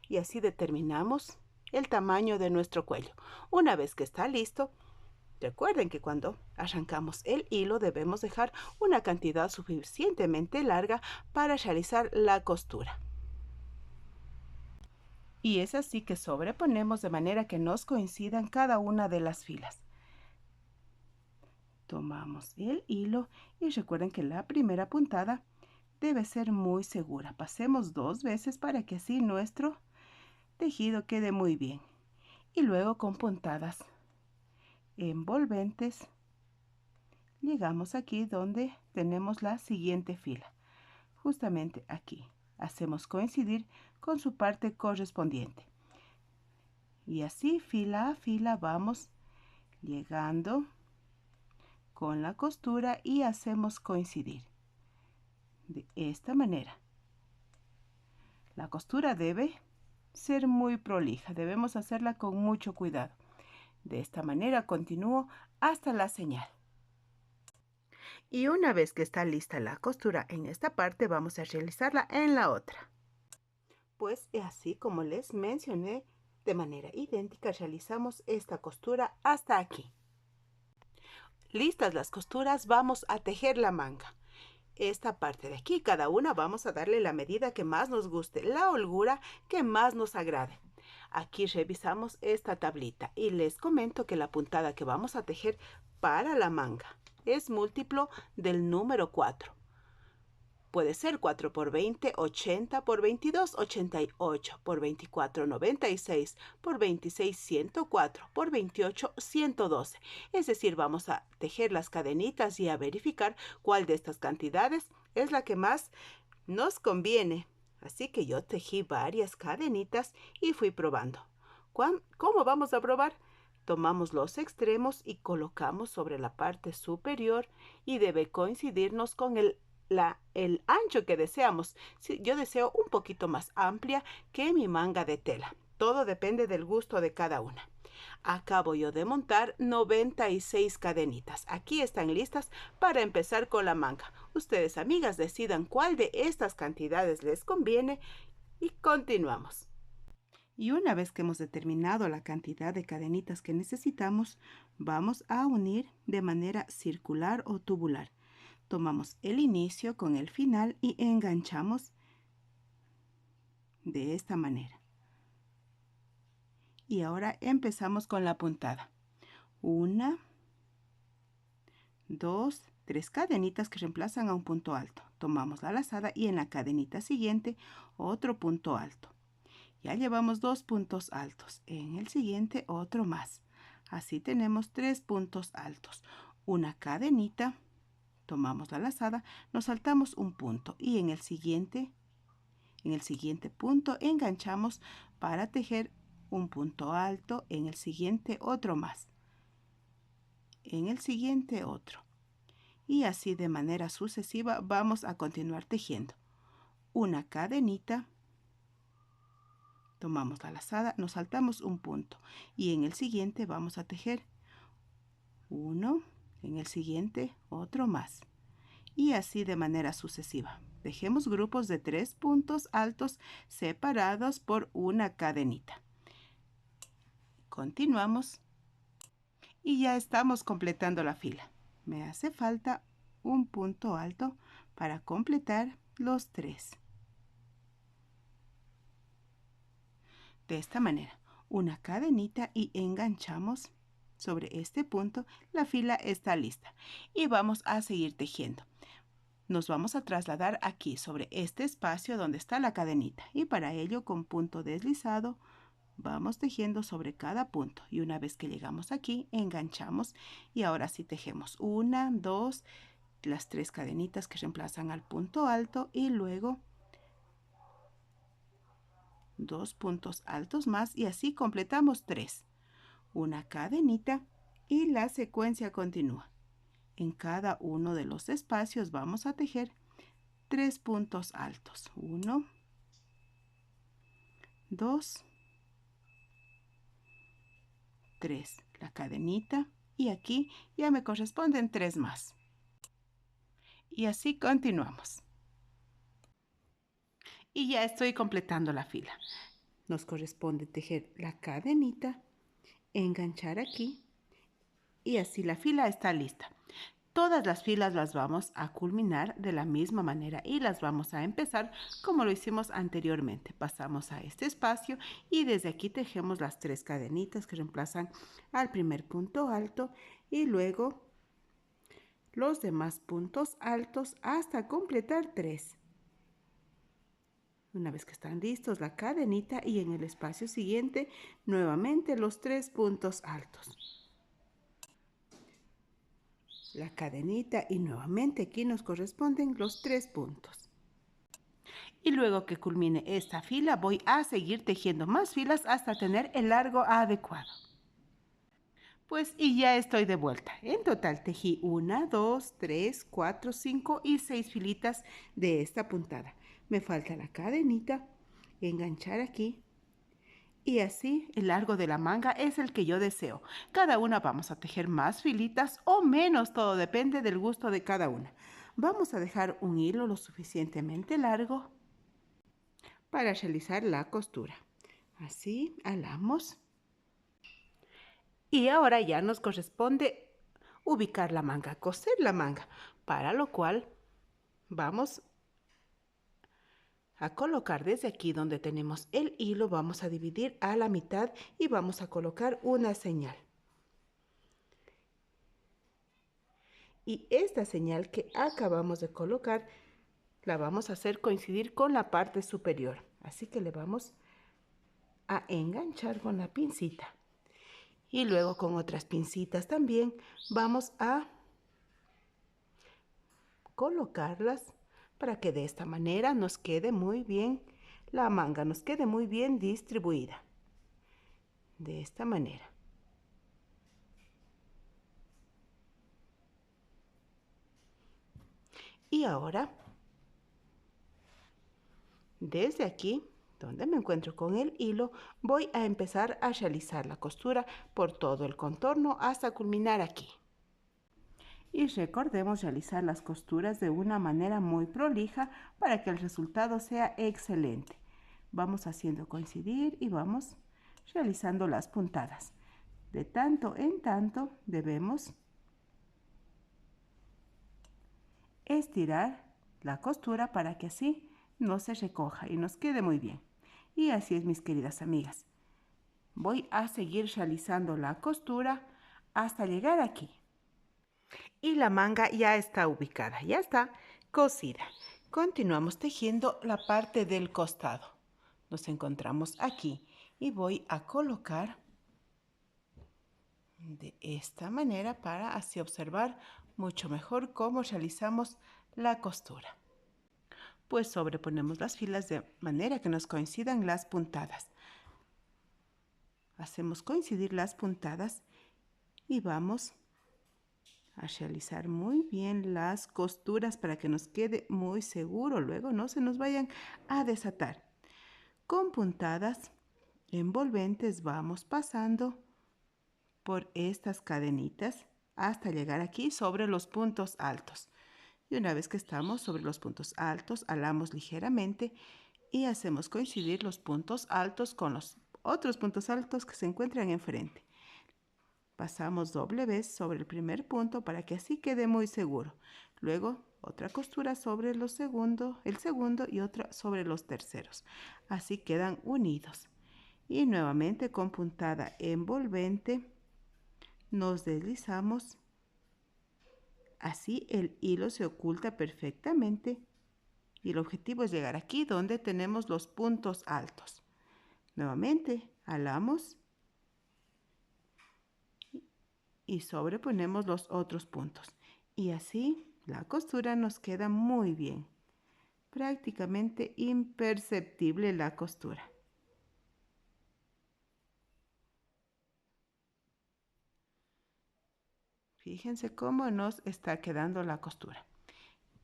y así determinamos el tamaño de nuestro cuello. Una vez que está listo, recuerden que cuando arrancamos el hilo debemos dejar una cantidad suficientemente larga para realizar la costura. Y es así que sobreponemos de manera que nos coincidan cada una de las filas. Tomamos el hilo y recuerden que la primera puntada debe ser muy segura. Pasemos 2 veces para que así nuestro tejido quede muy bien. Y luego con puntadas envolventes llegamos aquí donde tenemos la siguiente fila. Justamente aquí hacemos coincidir con su parte correspondiente. Y así fila a fila vamos llegando con la costura y hacemos coincidir. De esta manera. La costura debe ser muy prolija, debemos hacerla con mucho cuidado. De esta manera continúo hasta la señal. Y una vez que está lista la costura en esta parte, vamos a realizarla en la otra. Pues así como les mencioné, de manera idéntica realizamos esta costura hasta aquí. Listas las costuras, vamos a tejer la manga. Esta parte de aquí, cada una vamos a darle la medida que más nos guste, la holgura que más nos agrade. Aquí revisamos esta tablita y les comento que la puntada que vamos a tejer para la manga es múltiplo del número 4. Puede ser 4 por 20, 80 por 22, 88 por 24, 96 por 26, 104 por 28, 112. Es decir, vamos a tejer las cadenitas y a verificar cuál de estas cantidades es la que más nos conviene. Así que yo tejí varias cadenitas y fui probando. ¿Cómo vamos a probar? Tomamos los extremos y colocamos sobre la parte superior y debe coincidirnos con el ancho que deseamos. Sí, yo deseo un poquito más amplia que mi manga de tela. Todo depende del gusto de cada una. Acabo yo de montar 96 cadenitas. Aquí están listas para empezar con la manga. Ustedes, amigas, decidan cuál de estas cantidades les conviene y continuamos. Y una vez que hemos determinado la cantidad de cadenitas que necesitamos, vamos a unir de manera circular o tubular. Tomamos el inicio con el final y enganchamos de esta manera. Y ahora empezamos con la puntada. 1, 2, 3 cadenitas que reemplazan a un punto alto. Tomamos la lazada y en la cadenita siguiente otro punto alto. Ya llevamos 2 puntos altos. En el siguiente otro más. Así tenemos 3 puntos altos. Una cadenita. Tomamos la lazada, nos saltamos un punto y en el siguiente En el siguiente punto enganchamos para tejer un punto alto, en el siguiente otro más, en el siguiente otro. Y así de manera sucesiva vamos a continuar tejiendo. Una cadenita, tomamos la lazada, nos saltamos un punto y en el siguiente vamos a tejer uno, en el siguiente otro más. Y así de manera sucesiva. Tejemos grupos de 3 puntos altos separados por una cadenita. Continuamos y ya estamos completando la fila. Me hace falta un punto alto para completar los 3. De esta manera, una cadenita y enganchamos sobre este punto. La fila está lista y vamos a seguir tejiendo. Nos vamos a trasladar aquí sobre este espacio donde está la cadenita y para ello con punto deslizado vamos tejiendo sobre cada punto y una vez que llegamos aquí enganchamos y ahora sí tejemos 1, 2, las 3 cadenitas que reemplazan al punto alto y luego 2 puntos altos más y así completamos 3. Una cadenita y la secuencia continúa. En cada uno de los espacios vamos a tejer 3 puntos altos. 1, 2, 3. La cadenita y aquí ya me corresponden 3 más. Y así continuamos. Y ya estoy completando la fila. Nos corresponde tejer la cadenita, enganchar aquí y así la fila está lista. Todas las filas las vamos a culminar de la misma manera y las vamos a empezar como lo hicimos anteriormente. Pasamos a este espacio y desde aquí tejemos las 3 cadenitas que reemplazan al primer punto alto y luego los demás puntos altos hasta completar 3. Una vez que están listos, la cadenita y en el espacio siguiente nuevamente los 3 puntos altos. La cadenita y nuevamente aquí nos corresponden los 3 puntos. Y luego que culmine esta fila voy a seguir tejiendo más filas hasta tener el largo adecuado. Pues y ya estoy de vuelta. En total tejí 1, 2, 3, 4, 5 y 6 filitas de esta puntada. Me falta la cadenita, enganchar aquí. Y así el largo de la manga es el que yo deseo. Cada una vamos a tejer más filitas o menos, todo depende del gusto de cada una. Vamos a dejar un hilo lo suficientemente largo para realizar la costura. Así, alamos. Y ahora ya nos corresponde ubicar la manga, coser la manga, para lo cual vamos a colocar desde aquí donde tenemos el hilo, vamos a dividir a la mitad y vamos a colocar una señal. Y esta señal que acabamos de colocar la vamos a hacer coincidir con la parte superior. Así que le vamos a enganchar con la pincita. Y luego con otras pincitas también vamos a colocarlas para que de esta manera nos quede muy bien la manga, nos quede muy bien distribuida. De esta manera. Y ahora, desde aquí, donde me encuentro con el hilo, voy a empezar a realizar la costura por todo el contorno hasta culminar aquí. Y recordemos realizar las costuras de una manera muy prolija para que el resultado sea excelente. Vamos haciendo coincidir y vamos realizando las puntadas. De tanto en tanto debemos estirar la costura para que así no se recoja y nos quede muy bien. Y así es, mis queridas amigas. Voy a seguir realizando la costura hasta llegar aquí. Y la manga ya está ubicada, ya está cosida. Continuamos tejiendo la parte del costado. Nos encontramos aquí y voy a colocar de esta manera para así observar mucho mejor cómo realizamos la costura. Pues sobreponemos las filas de manera que nos coincidan las puntadas. Hacemos coincidir las puntadas y vamos a realizar muy bien las costuras para que nos quede muy seguro. Luego no se nos vayan a desatar. Con puntadas envolventes vamos pasando por estas cadenitas hasta llegar aquí sobre los puntos altos. Y una vez que estamos sobre los puntos altos, alamos ligeramente y hacemos coincidir los puntos altos con los otros puntos altos que se encuentran enfrente. Pasamos doble vez sobre el primer punto para que así quede muy seguro. Luego otra costura sobre el segundo y otra sobre los terceros. Así quedan unidos. Y nuevamente con puntada envolvente nos deslizamos. Así el hilo se oculta perfectamente y el objetivo es llegar aquí donde tenemos los puntos altos. Nuevamente alamos y sobreponemos los otros puntos. Y así la costura nos queda muy bien. Prácticamente imperceptible la costura. Fíjense cómo nos está quedando la costura.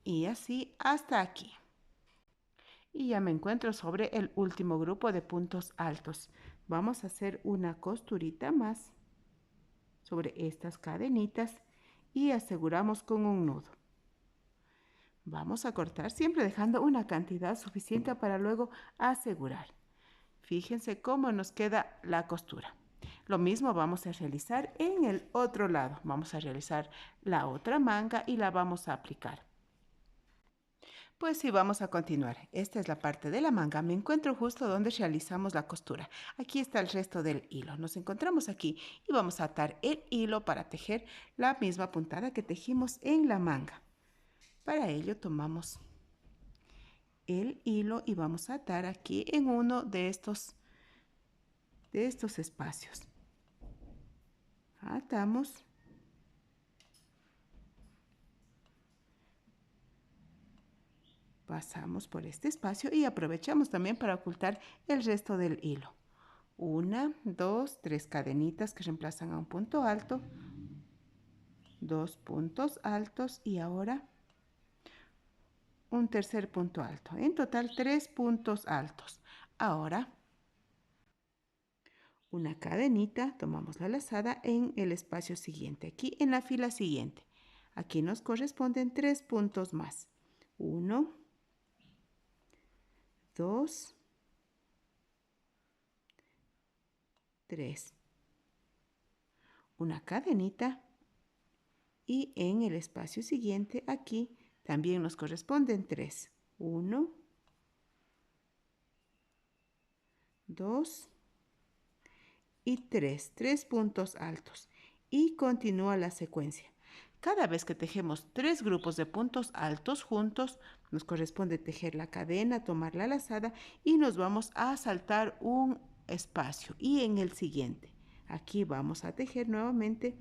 Y así hasta aquí. Y ya me encuentro sobre el último grupo de puntos altos. Vamos a hacer una costurita más sobre estas cadenitas y aseguramos con un nudo. Vamos a cortar siempre dejando una cantidad suficiente para luego asegurar. Fíjense cómo nos queda la costura. Lo mismo vamos a realizar en el otro lado. Vamos a realizar la otra manga y la vamos a aplicar. Pues sí, vamos a continuar. Esta es la parte de la manga. Me encuentro justo donde realizamos la costura. Aquí está el resto del hilo. Nos encontramos aquí y vamos a atar el hilo para tejer la misma puntada que tejimos en la manga. Para ello tomamos el hilo y vamos a atar aquí en uno de estos espacios. Atamos. Pasamos por este espacio y aprovechamos también para ocultar el resto del hilo. 1, 2, 3 cadenitas que reemplazan a un punto alto, 2 puntos altos y ahora un tercer punto alto. En total 3 puntos altos. Ahora una cadenita, tomamos la lazada en el espacio siguiente, aquí en la fila siguiente. Aquí nos corresponden 3 puntos más. 1, 2, 3. Una cadenita y en el espacio siguiente aquí también nos corresponden 3. 1, 2 y 3. 3 puntos altos. Y continúa la secuencia. Cada vez que tejemos 3 grupos de puntos altos juntos, nos corresponde tejer la cadena, tomar la lazada y nos vamos a saltar un espacio. Y en el siguiente, aquí vamos a tejer nuevamente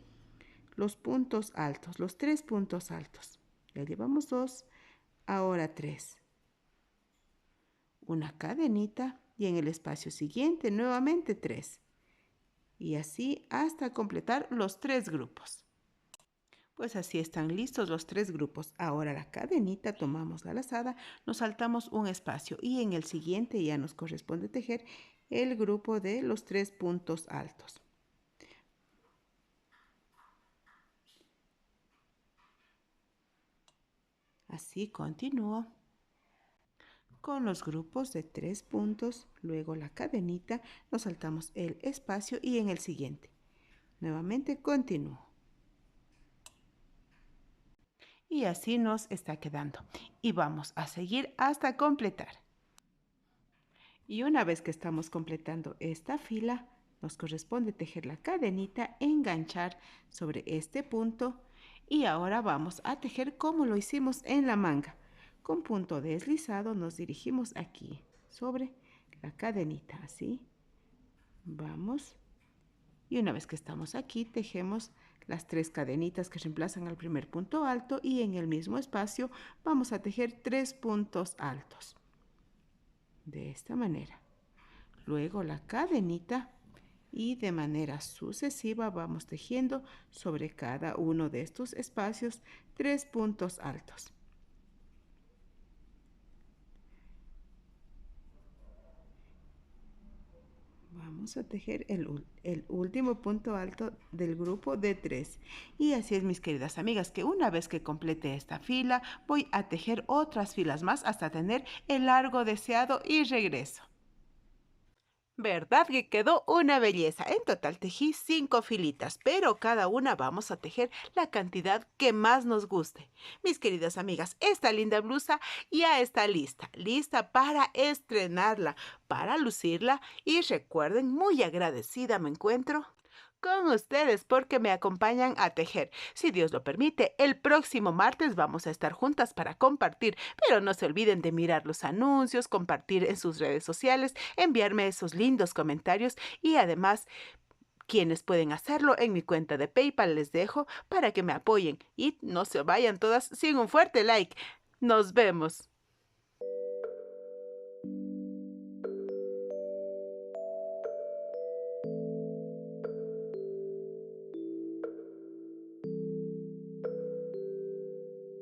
los puntos altos, los 3 puntos altos. Ya llevamos 2, ahora 3. Una cadenita y en el espacio siguiente nuevamente 3. Y así hasta completar los 3 grupos. Pues así están listos los 3 grupos. Ahora la cadenita, tomamos la lazada, nos saltamos un espacio y en el siguiente ya nos corresponde tejer el grupo de los 3 puntos altos. Así continúo con los grupos de 3 puntos, luego la cadenita, nos saltamos el espacio y en el siguiente. Nuevamente continúo. Y así nos está quedando. Y vamos a seguir hasta completar. Y una vez que estamos completando esta fila, nos corresponde tejer la cadenita, enganchar sobre este punto y ahora vamos a tejer como lo hicimos en la manga. Con punto deslizado nos dirigimos aquí sobre la cadenita, así. Vamos. Y una vez que estamos aquí, tejemos las 3 cadenitas que reemplazan al primer punto alto y en el mismo espacio vamos a tejer 3 puntos altos. De esta manera. Luego la cadenita y de manera sucesiva vamos tejiendo sobre cada uno de estos espacios 3 puntos altos. Vamos a tejer el último punto alto del grupo de 3. Y así es, mis queridas amigas, que una vez que complete esta fila, voy a tejer otras filas más hasta tener el largo deseado y regreso. ¿Verdad que quedó una belleza? En total tejí 5 filitas, pero cada una vamos a tejer la cantidad que más nos guste. Mis queridas amigas, esta linda blusa ya está lista para estrenarla, para lucirla y recuerden, muy agradecida me encuentro con ustedes porque me acompañan a tejer. Si Dios lo permite, el próximo martes vamos a estar juntas para compartir, pero no se olviden de mirar los anuncios, compartir en sus redes sociales, enviarme esos lindos comentarios y además quienes pueden hacerlo en mi cuenta de PayPal les dejo para que me apoyen y no se vayan todas sin un fuerte like. Nos vemos.